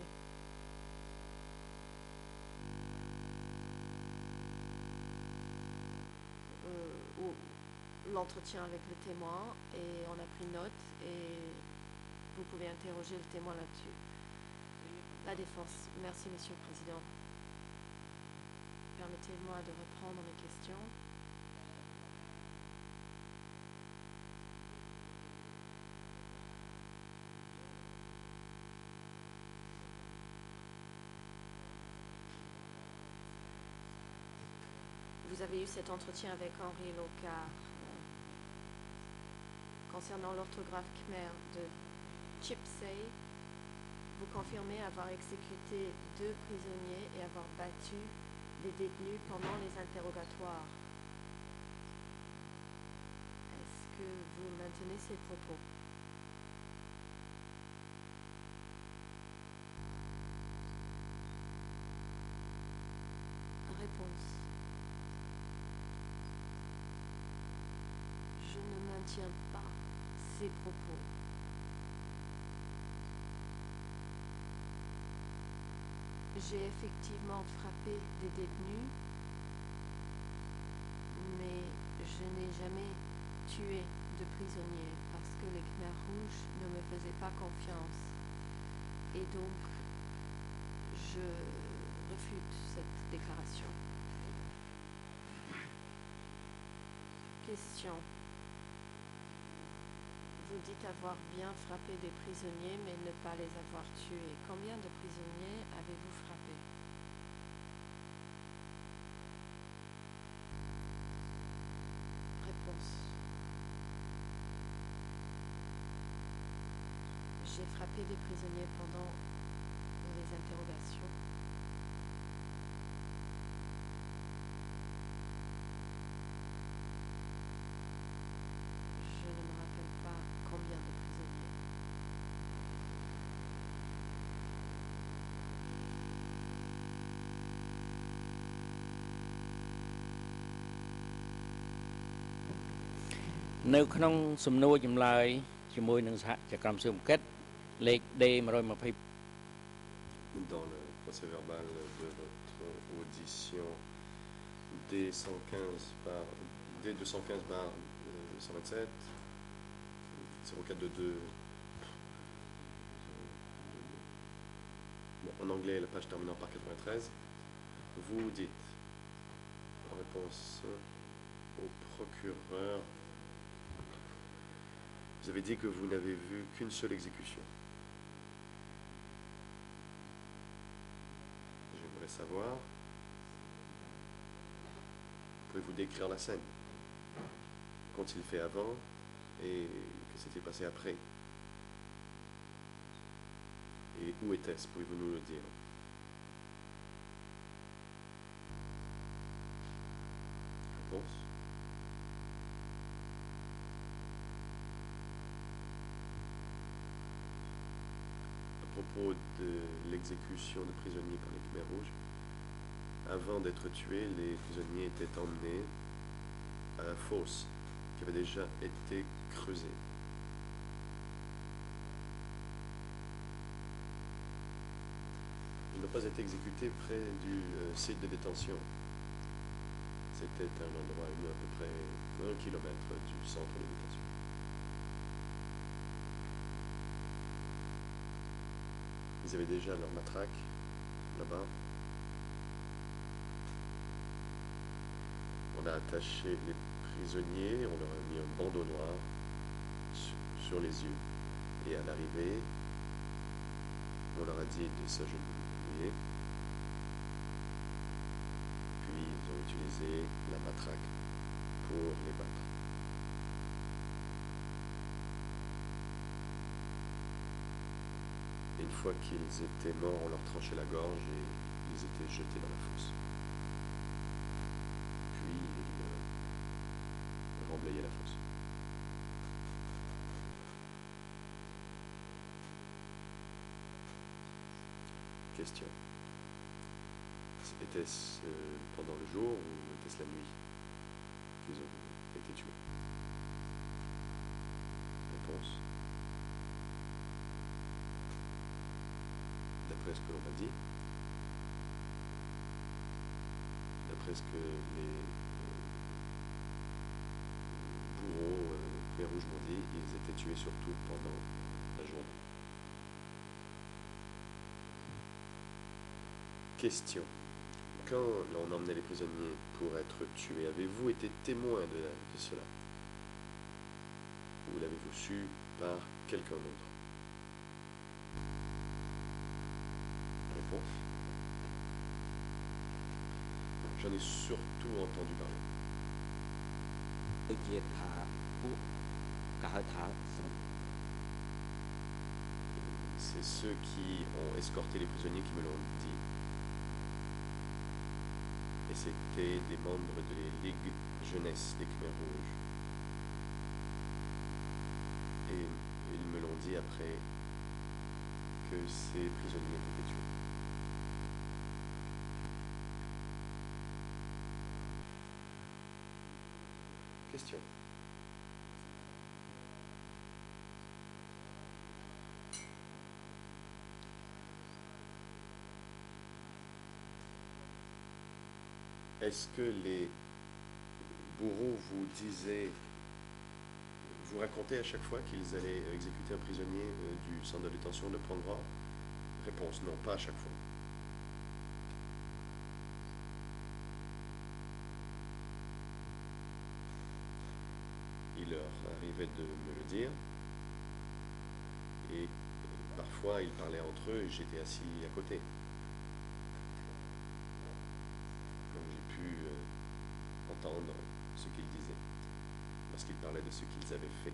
l'entretien avec le témoin et on a pris note et vous pouvez interroger le témoin là-dessus. La défense. Merci, Monsieur le Président. Permettez-moi de reprendre mes questions. Vous avez eu cet entretien avec Henri Locard concernant l'orthographe khmer de Chipsey. Vous confirmez avoir exécuté 2 prisonniers et avoir battu des détenus pendant les interrogatoires. Est-ce que vous maintenez ces propos? Réponse. Je ne maintiens pas ces propos. J'ai effectivement frappé des détenus, mais je n'ai jamais tué de prisonniers parce que les Khmers rouges ne me faisaient pas confiance. Et donc, je refute cette déclaration. Question. Vous dites avoir bien frappé des prisonniers, mais ne pas les avoir tués. Combien de prisonniers avez-vous frappé? Réponse. J'ai frappé des prisonniers pendant les interrogations. Je ne me rappelle pas combien de prisonniers.នៅក្នុងសំណួរចម្លើយជាមួយនឹងសហជកម្មស៊ើបអង្កេតលេខ D120 Dans le procès verbal de votre audition D115 par D215 par 127 0422. Bon, en anglais, la page terminant par 93. Vous dites, en réponse au procureur, vous avez dit que vous n'avez vu qu'une seule exécution. J'aimerais savoir, pouvez-vous décrire la scène? qu'ont-ils fait avant et que s'était passé après? Et où était-ce? Pouvez-vous nous le dire? Réponse? À propos de l'exécution de prisonniers par les Khmers rouges, avant d'être tués, les prisonniers étaient emmenés à la fosse qui avait déjà été creusée. Ils n'ont pas été exécutés près du site de détention. C'était un endroit à peu près 1 kilomètre du centre de détention. Ils avaient déjà leur matraque là-bas. On a attaché les prisonniers, on leur a mis un bandeau noir sur les yeux. Et à l'arrivée, on leur a dit de s'agenouiller. Puis ils ont utilisé la matraque pour les battre. Une fois qu'ils étaient morts, on leur tranchait la gorge et ils étaient jetés dans la fosse. Puis ils remblayaient la fosse. Question. Était-ce pendant le jour ou était-ce la nuit qu'ils ont été tués? Réponse. D'après ce que l'on m'a dit, d'après ce que les bourreaux Khmer rouges m'ont dit, ils étaient tués surtout pendant la journée. Question. Quand l'on emmenait les prisonniers pour être tués, avez-vous été témoin de cela? Ou l'avez-vous su par quelqu'un d'autre? Réponse. J'en ai surtout entendu parler. ដូចជាថាពួកគេហៅថា C'est ceux qui ont escorté les prisonniers qui me l'ont dit. Et c'était des membres de la Ligue Jeunesse des Khmers rouges. Et ils me l'ont dit après que ces prisonniers étaient tués. Question. Est-ce que les bourreaux vous disaient, vous racontaient à chaque fois qu'ils allaient exécuter un prisonnier du centre de détention de Pangwa? Réponse, non, pas à chaque fois. Il leur arrivait de me le dire, et parfois ils parlaient entre eux et j'étais assis à côté. Donc j'ai pu entendre ce qu'ils disaient lorsqu'ils parlaient de ce qu'ils avaient fait.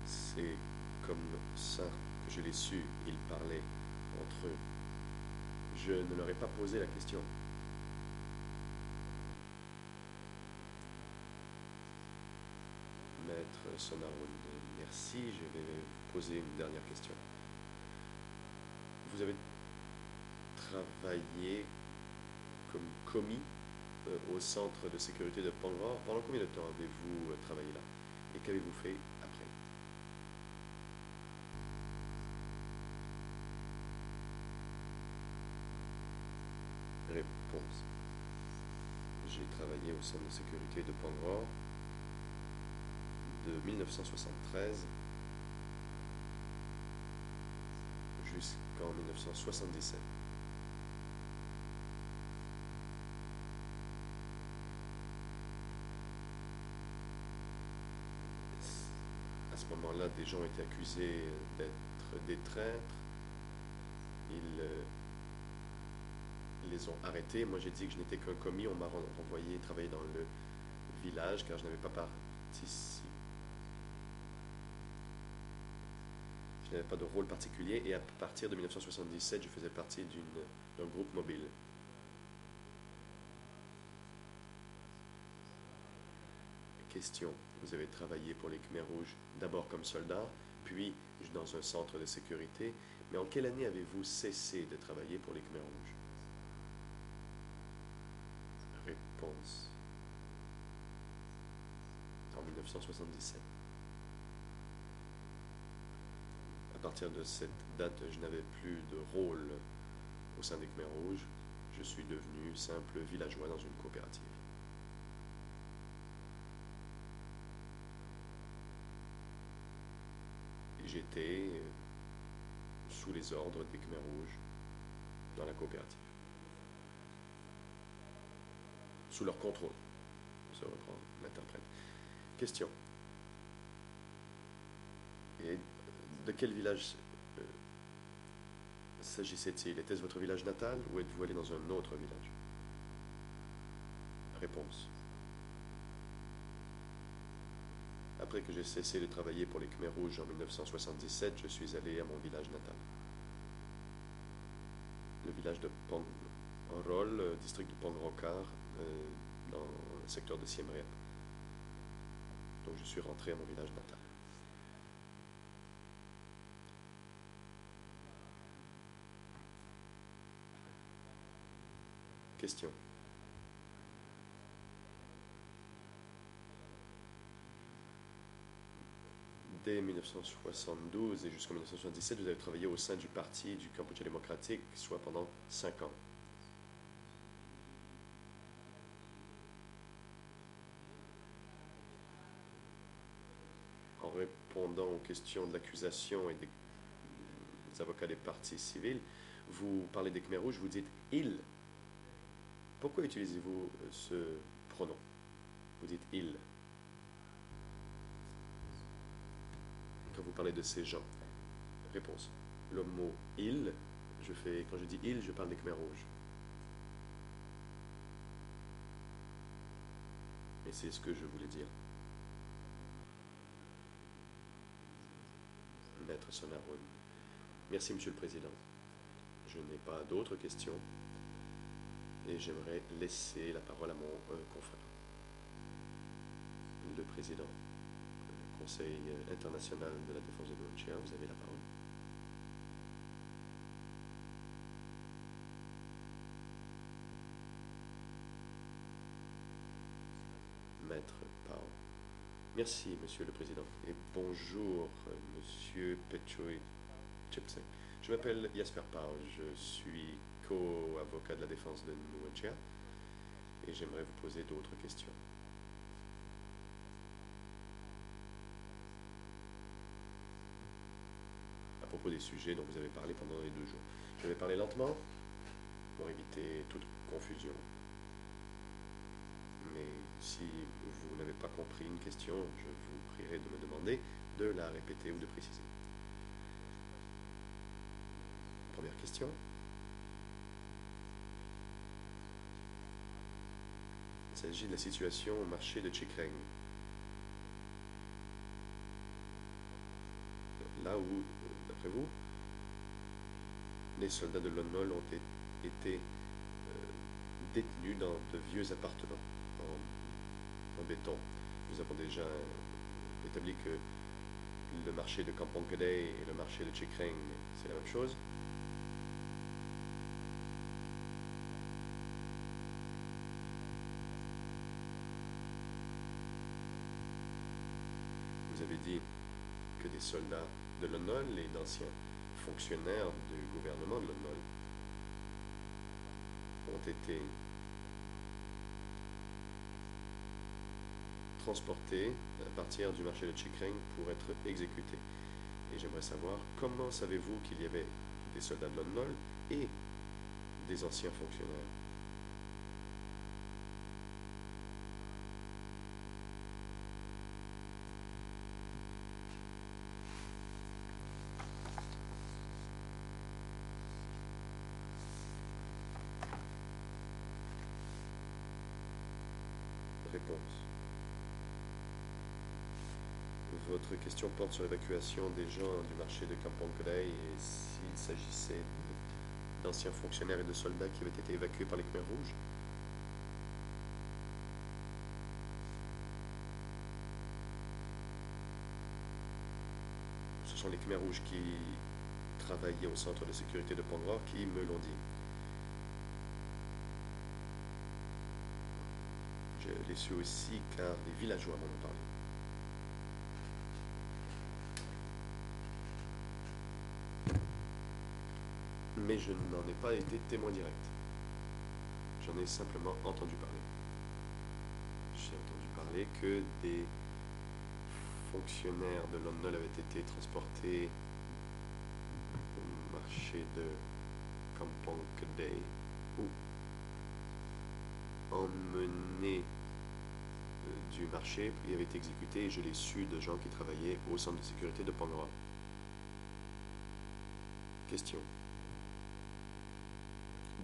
C'est comme ça que je l'ai su. Ils parlaient entre eux. Je ne leur ai pas posé la question. Maître Sonaroun, merci. Je vais vous poser une dernière question. Vous avez travaillé comme commis au centre de sécurité de Pangwa. Pendant combien de temps avez-vous travaillé là? Et qu'avez-vous fait après? Réponse. J'ai travaillé au centre de sécurité de Pangwa de 1973 jusqu'en 1977. À ce moment-là, des gens étaient accusés d'être des traîtres. Ils Ils les ont arrêtés. Moi, j'ai dit que je n'étais qu'un commis. On m'a renvoyé travailler dans le village car je n'avais pas participé. Je n'avais pas de rôle particulier et à partir de 1977, je faisais partie d'un groupe mobile. Question. Vous avez travaillé pour les Khmers rouges d'abord comme soldat, puis dans un centre de sécurité. Mais en quelle année avez-vous cessé de travailler pour les Khmers rouges? Réponse. En 1977. À partir de cette date, je n'avais plus de rôle au sein des Khmers rouges. Je suis devenu simple villageois dans une coopérative. J'étais sous les ordres des Khmers rouges dans la coopérative. Sous leur contrôle, se reprend l'interprète. Question. Et de quel village s'agissait-il? Était-ce votre village natal ou êtes-vous allé dans un autre village? Réponse. Après que j'ai cessé de travailler pour les Khmers rouges en 1977, je suis allé à mon village natal. Le village de Pangrol, district de Pangrokar, dans le secteur de Siem Reap. Donc je suis rentré à mon village natal. Question. Dès 1972 et jusqu'en 1977, vous avez travaillé au sein du parti du Cambodge démocratique, soit pendant 5 ans. En répondant aux questions de l'accusation et des avocats des partis civils, vous parlez des Khmers rouges, vous dites « ils ». Pourquoi utilisez-vous ce pronom? Vous dites « ils ». Quand vous parlez de ces gens. Réponse. Le mot « il », quand je dis « il », je parle des Khmers rouges. Et c'est ce que je voulais dire. Maître Sonaroun. Merci, Monsieur le Président. Je n'ai pas d'autres questions et j'aimerais laisser la parole à mon confrère. Le Président. Conseil international de la défense de Nunchia, vous avez la parole. Maître Pao. Merci, Monsieur le Président, et bonjour, Monsieur Petchoy Chipseng. Je m'appelle Jasper Pao, je suis co-avocat de la défense de Nunchia, et j'aimerais vous poser d'autres questions. À propos des sujets dont vous avez parlé pendant les 2 jours. Je vais parler lentement pour éviter toute confusion. Mais si vous n'avez pas compris une question, je vous prierai de me demander de la répéter ou de préciser. Première question. Il s'agit de la situation au marché de Chikreng. Là où, d'après vous, les soldats de Lon Nol ont été détenus dans de vieux appartements en béton. Nous avons déjà établi que le marché de Kampong Gede et le marché de Chikreng, c'est la même chose. Vous avez dit que des soldats de Lon Nol et d'anciens fonctionnaires du gouvernement de Lon Nol ont été transportés à partir du marché de Chikreng pour être exécutés. Et j'aimerais savoir comment savez-vous qu'il y avait des soldats de Lon Nol et des anciens fonctionnaires? Réponse. Votre question porte sur l'évacuation des gens du marché de Kampong Kodai et s'il s'agissait d'anciens fonctionnaires et de soldats qui avaient été évacués par les Khmers rouges. Ce sont les Khmers rouges qui travaillaient au centre de sécurité de Pangror qui me l'ont dit. Je l'ai su aussi car les villageois m'en ont parlé. Mais je n'en ai pas été témoin direct. J'en ai simplement entendu parler. J'ai entendu parler que des fonctionnaires de London avaient été transportés au marché de Kampong Kodai ou emmenés du marché et avaient été exécutés. Et je l'ai su de gens qui travaillaient au centre de sécurité de Pangror. Question.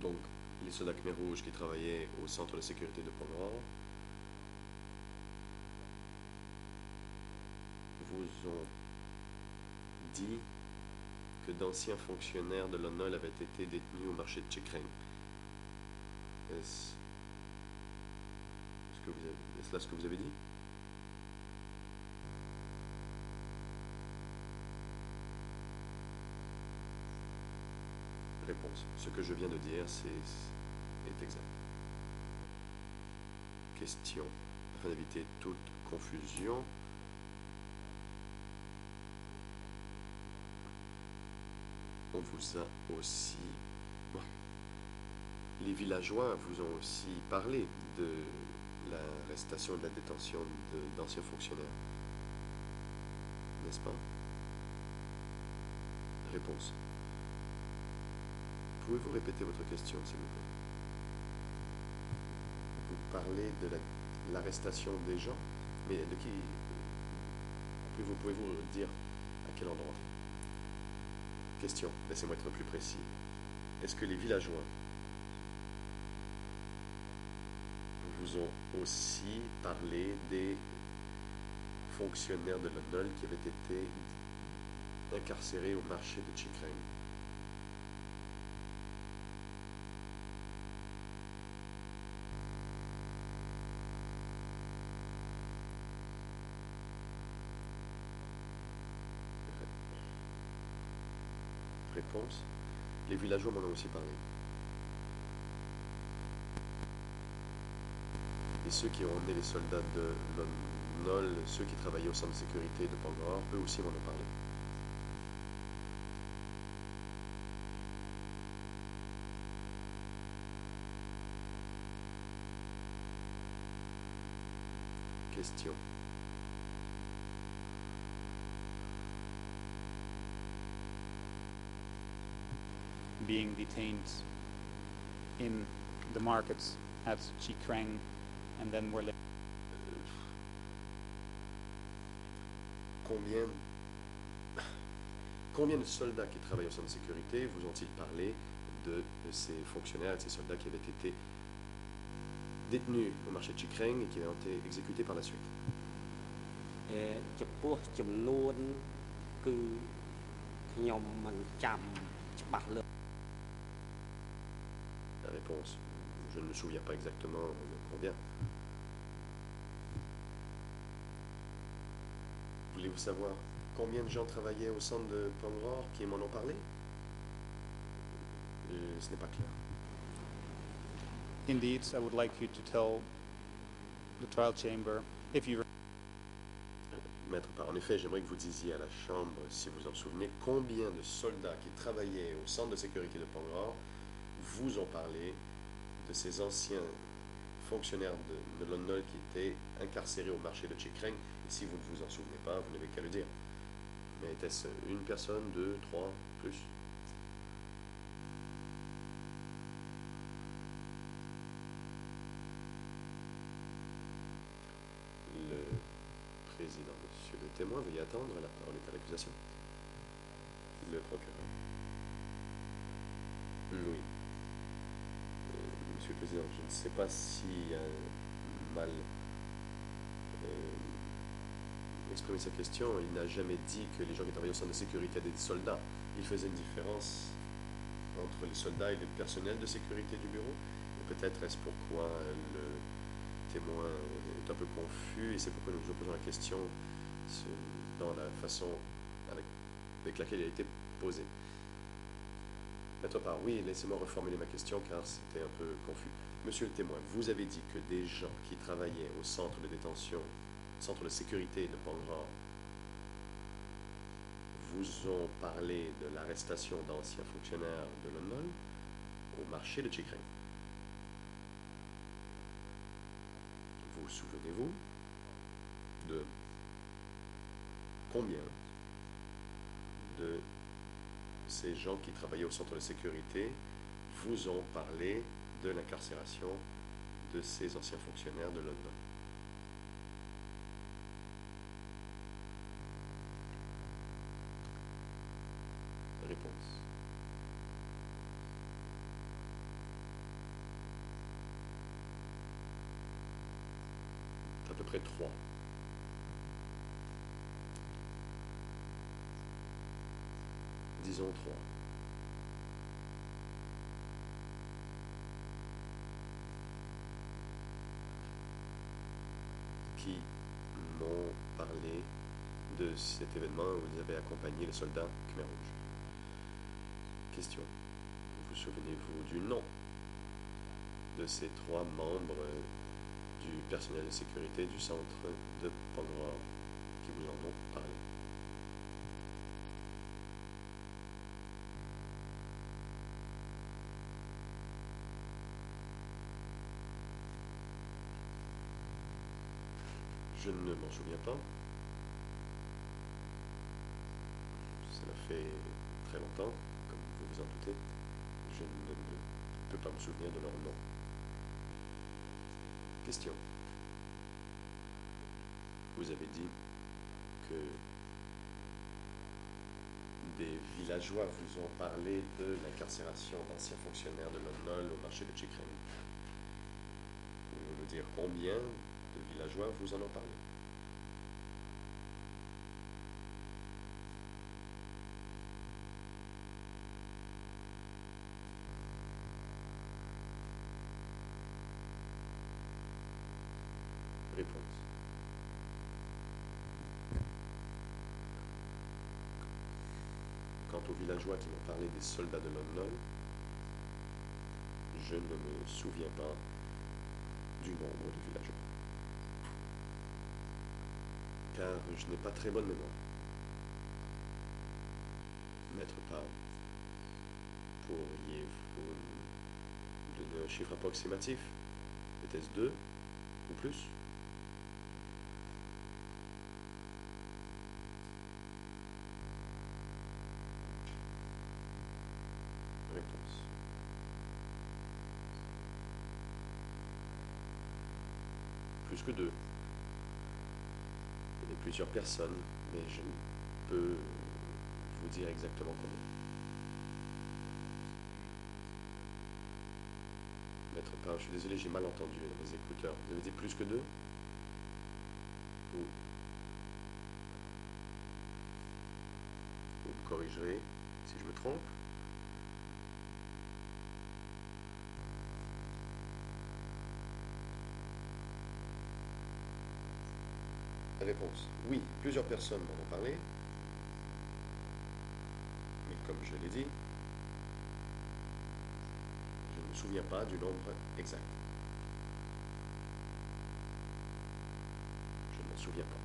Donc, les soldats Khmer rouges qui travaillaient au centre de sécurité de Pangror vous ont dit que d'anciens fonctionnaires de l'ONOL avaient été détenus au marché de Chikring. Est-ce là ce que vous avez dit? Réponse. Ce que je viens de dire, est exact. Question. Afin d'éviter toute confusion, on vous a aussi... Bon, les villageois vous ont aussi parlé de l'arrestation et de la détention d'anciens fonctionnaires. N'est-ce pas? Réponse. Pouvez-vous répéter votre question, s'il vous plaît? Vous parlez de l'arrestation des gens, mais de qui? Pouvez-vous dire à quel endroit? Question, laissez-moi être plus précis. Est-ce que les villageois vous ont aussi parlé des fonctionnaires de l'ONOL qui avaient été incarcérés au marché de Chikring? Réponse. Les villageois m'en ont aussi parlé. Et ceux qui ont emmené les soldats de l'ONOL, ceux qui travaillaient au centre de sécurité de Pangror, eux aussi m'en ont parlé. Question. Being detained in the markets at Chikrang and then were Combien de soldats qui travaillent au centre de sécurité vous ont-ils parlé de ces fonctionnaires et de ces soldats qui avaient été détenus au marché de Chikrang et qui avaient été exécutés par la suite? ចំពោះចំនួនគឺខ្ញុំមិនចាំច្បាស់លើ La réponse, je ne me souviens pas exactement de combien. Voulez-vous savoir combien de gens travaillaient au centre de Pangror qui m'en ont parlé? Ce n'est pas clair. Indeed, I would like you to tell the trial chamber if you... Maître, en effet, j'aimerais que vous disiez à la Chambre, si vous en souvenez, combien de soldats qui travaillaient au centre de sécurité de Pangror vous ont parlé de ces anciens fonctionnaires de l'ONOL qui étaient incarcérés au marché de Chikrang. Et si vous ne vous en souvenez pas, vous n'avez qu'à le dire. Mais était-ce une personne, deux, trois, plus? Le président, monsieur le témoin, veuillez attendre, la parole est à l'accusation. Le procureur. Oui. Monsieur le Président, je ne sais pas s'il y a un exprimer sa question, il n'a jamais dit que les gens qui travaillaient au centre de sécurité étaient des soldats. Il faisait une différence entre les soldats et le personnel de sécurité du bureau. Et peut-être est-ce pourquoi le témoin est un peu confus, et c'est pourquoi nous nous posons la question dans la façon avec laquelle elle a été posée. Maître Parr, oui, laissez-moi reformuler ma question car c'était un peu confus. Monsieur le témoin, vous avez dit que des gens qui travaillaient au centre de détention, centre de sécurité de Pangror, vous ont parlé de l'arrestation d'anciens fonctionnaires de London au marché de Chickering. Vous souvenez-vous de combien de ces gens qui travaillaient au centre de sécurité vous ont parlé de l'incarcération de ces anciens fonctionnaires de London? Réponse. À peu près 3. Disons 3. Qui m'ont parlé de cet événement où ils avaient accompagné le soldat Khmer Rouge. Question. Vous souvenez-vous du nom de ces 3 membres du personnel de sécurité du centre de Pangror qui vous en ont parlé? Je ne m'en souviens pas. Cela fait très longtemps, comme vous vous en doutez. Je ne peux pas me souvenir de leur nom. Question. Vous avez dit que des villageois vous ont parlé de l'incarcération d'anciens fonctionnaires de London au marché de Chickering. Pouvez-vous nous dire combien de villageois vous en ont parlé? Réponse. Quant aux villageois qui m'ont parlé des soldats de London, je ne me souviens pas du nombre de villageois. Car je n'ai pas très bonne mémoire. Maître Parr, pourriez-vous donner un chiffre approximatif? Était-ce 2 ou plus? Réponse. Plus que 2. Il y a plusieurs personnes, mais je ne peux vous dire exactement combien. Maître Parr, je suis désolé, j'ai mal entendu les écouteurs. Vous avez dit plus que 2? Vous me corrigerez si je me trompe. Réponse. Oui, plusieurs personnes m'en ont parlé. Mais comme je l'ai dit, je ne me souviens pas du nombre exact. Je ne m'en souviens pas.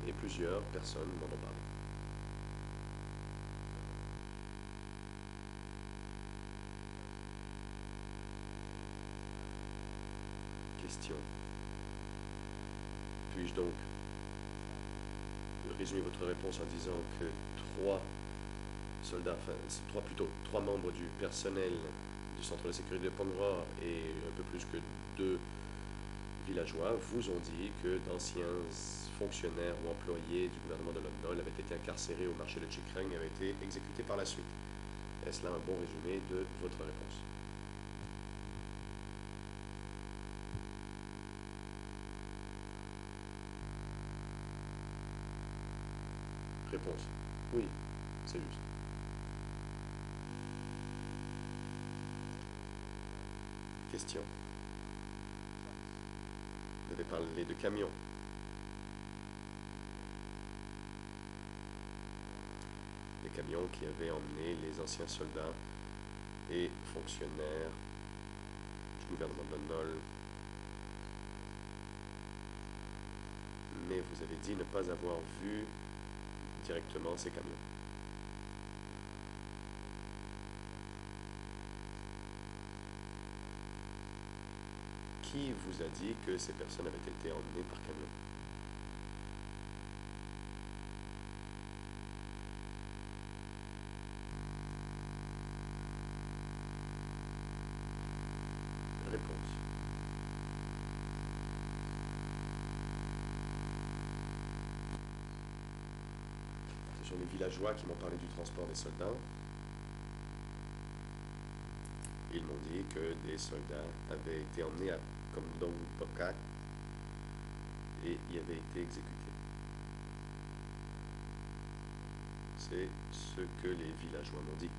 Mais plusieurs personnes m'en ont parlé. Question. Puis-je donc résumer votre réponse en disant que 3 soldats, enfin, trois membres du personnel du centre de sécurité de Pangror et un peu plus que 2 villageois vous ont dit que d'anciens fonctionnaires ou employés du gouvernement de London avaient été incarcérés au marché de Chickering et avaient été exécutés par la suite. Est-ce là un bon résumé de votre réponse? Réponse. Oui, c'est juste. Question. Vous avez parlé de camions. Les camions qui avaient emmené les anciens soldats et fonctionnaires du gouvernement de Nol. Mais vous avez dit ne pas avoir vu directement ces camions. Qui vous a dit que ces personnes avaient été emmenées par camion? Réponse. Ce sont les villageois qui m'ont parlé du transport des soldats. Ils m'ont dit que des soldats avaient été emmenés à Komdong Bokak et y avaient été exécutés. C'est ce que les villageois m'ont dit.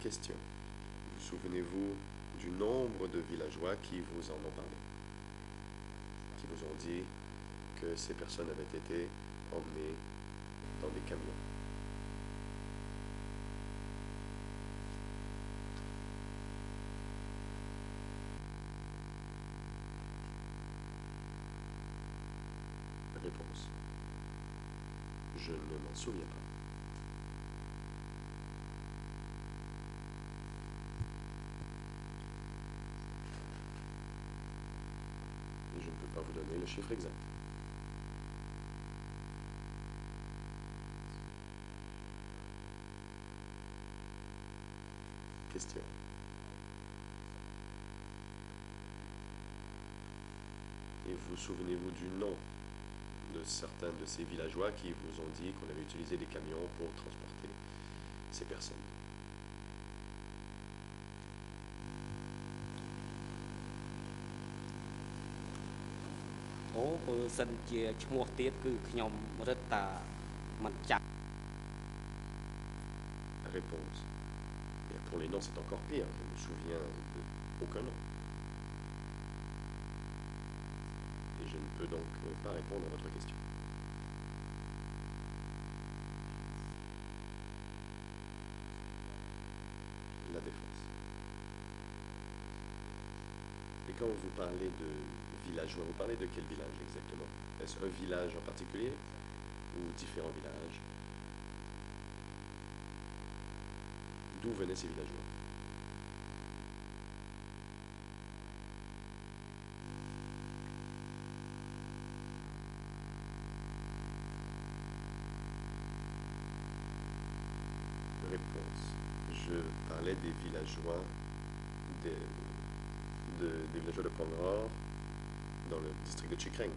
Question. Vous souvenez-vous du nombre de villageois qui vous en ont parlé? Qui vous ont dit que ces personnes avaient été emmenées dans des camions? Réponse. Je ne m'en souviens pas. Et je ne peux pas vous donner le chiffre exact. Question. Et vous souvenez-vous du nom de certains de ces villageois qui vous ont dit qu'on avait utilisé des camions pour transporter ces personnes? Ô, បើសិនជាឈ្មោះទៀតគឺខ្ញុំរឹតតាមិនចាប់ Réponse. Et pour les noms, c'est encore pire. Je ne me souviens d'aucun nom. Et je ne peux donc pas répondre à votre question. La défense. Et quand vous parlez de villageois, vous parlez de quel village exactement? Est-ce un village en particulier ou différents villages? D'où venaient ces villageois? Réponse. Je parlais des villageois des villageois de Pongror dans le district de Chikreng.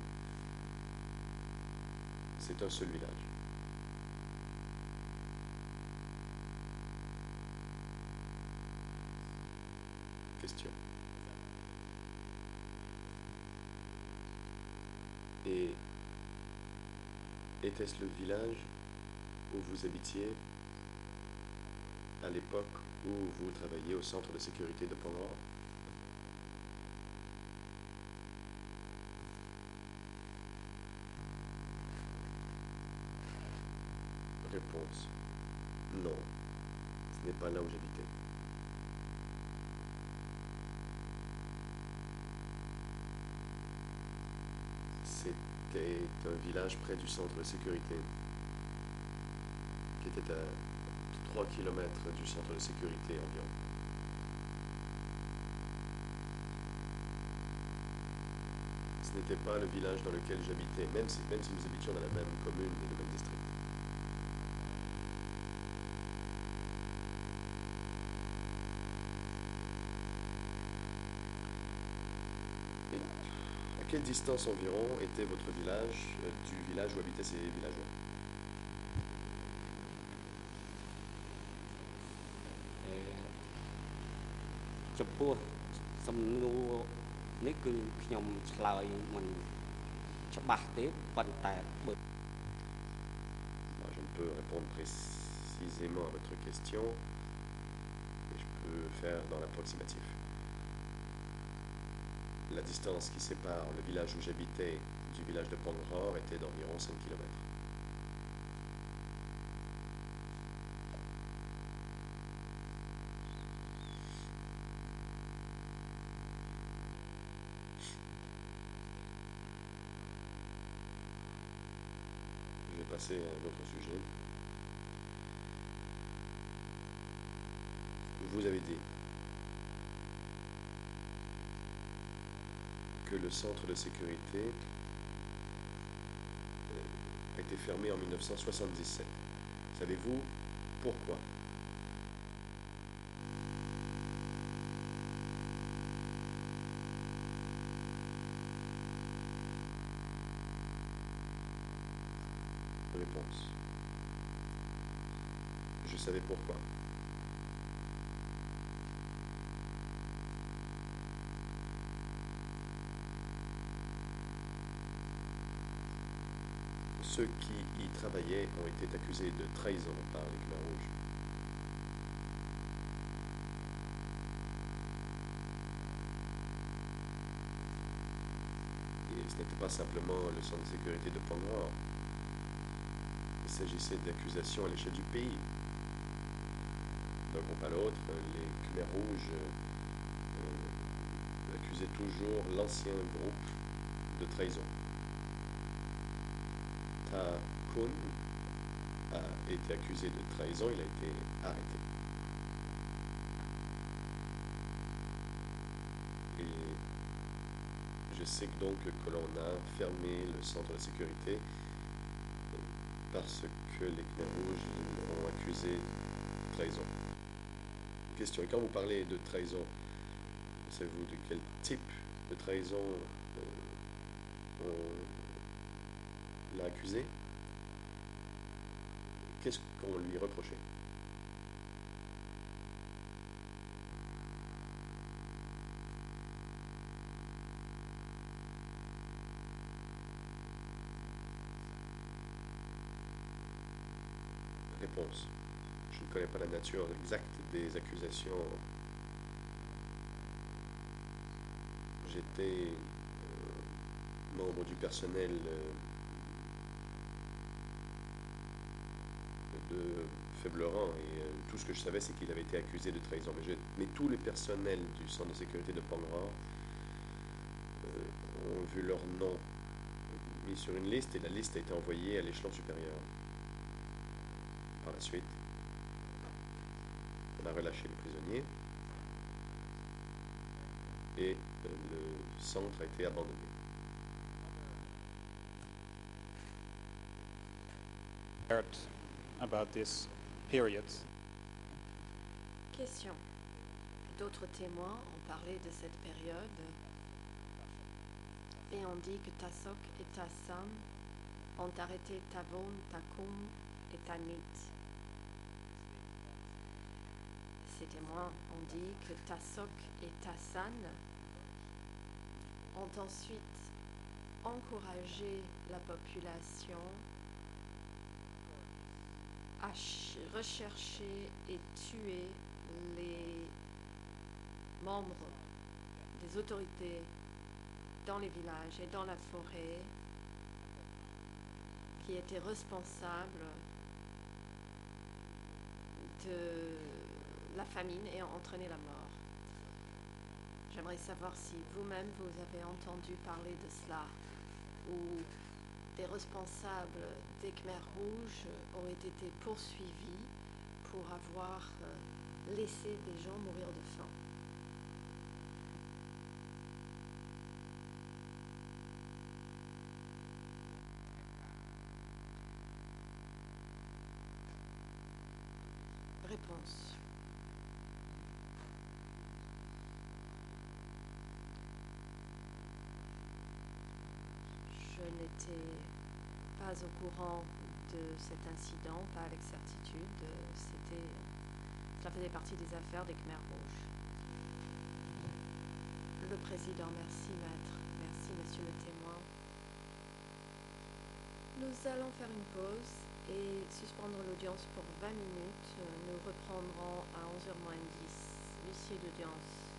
C'est un seul village. Question. Et était-ce le village où vous habitiez à l'époque où vous travailliez au centre de sécurité de Pongror? Réponse. Non, ce n'est pas là où j'habitais. C'était un village près du centre de sécurité, qui était à 3 km du centre de sécurité environ. Ce n'était pas le village dans lequel j'habitais, même si nous habitions dans la même commune et le même district. Et à quelle distance environ était votre village du village où habitaient ces villageois? Eh, ចំពោះសំណួរនេះគឺខ្ញុំឆ្លើយមិន ច្បាស់ទេប៉ុន្តែបើ Moi, je ne peux répondre précisément à votre question, mais je peux faire dans l'approximatif. La distance qui sépare le village où j'habitais du village de Pangror était d'environ 5 km. Je vais passer à un autre sujet. Vous avez dit que le centre de sécurité a été fermé en 1977. Savez-vous pourquoi? Réponse. Je savais pourquoi. Ceux qui y travaillaient ont été accusés de trahison par les Khmers rouges. Et ce n'était pas simplement le centre de sécurité de Pangror. Il s'agissait d'accusations à l'échelle du pays. D'un groupe à l'autre, les Khmers rouges accusaient toujours l'ancien groupe de trahison. Ta Kun a été accusé de trahison, il a été arrêté. Et je sais donc que l'on a fermé le centre de sécurité parce que les Khmers rouges l'ont accusé de trahison. Question, et quand vous parlez de trahison, savez-vous de quel type de trahison on l'a accusé? Qu'est-ce qu'on lui reprochait? Réponse. Je ne connais pas la nature exacte des accusations. J'étais membre du personnel de faible rang et tout ce que je savais c'est qu'il avait été accusé de trahison. Mais tous les personnels du centre de sécurité de Pangror ont vu leur nom mis sur une liste et la liste a été envoyée à l'échelon supérieur. Par la suite, on a relâché les prisonniers et le centre a été abandonné. About this period. Question. D'autres témoins ont parlé de cette période et ont dit que Tasok et Tassan ont arrêté Tavon, Takum et Tanit. Ces témoins ont dit que Tasok et Tassan ont ensuite encouragé la population à rechercher et tuer les membres des autorités dans les villages et dans la forêt qui étaient responsables de la famine et ont entraîné la mort. J'aimerais savoir si vous-même vous avez entendu parler de cela ou des responsables des Khmers rouges auraient été poursuivis pour avoir laissé des gens mourir de faim. Réponse. Je n'étais pas au courant de cet incident, pas avec certitude. Cela faisait partie des affaires des Khmers rouges. Le président, merci maître, merci monsieur le témoin. Nous allons faire une pause et suspendre l'audience pour 20 minutes. Nous reprendrons à 11h moins 10. L'huissier d'audience.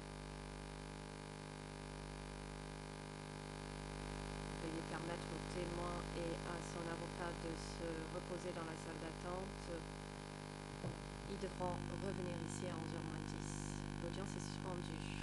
Veuillez permettre au témoin et à son avocat de se reposer dans la salle d'attente. Ils devront revenir ici à 11h moins 10. L'audience est suspendue.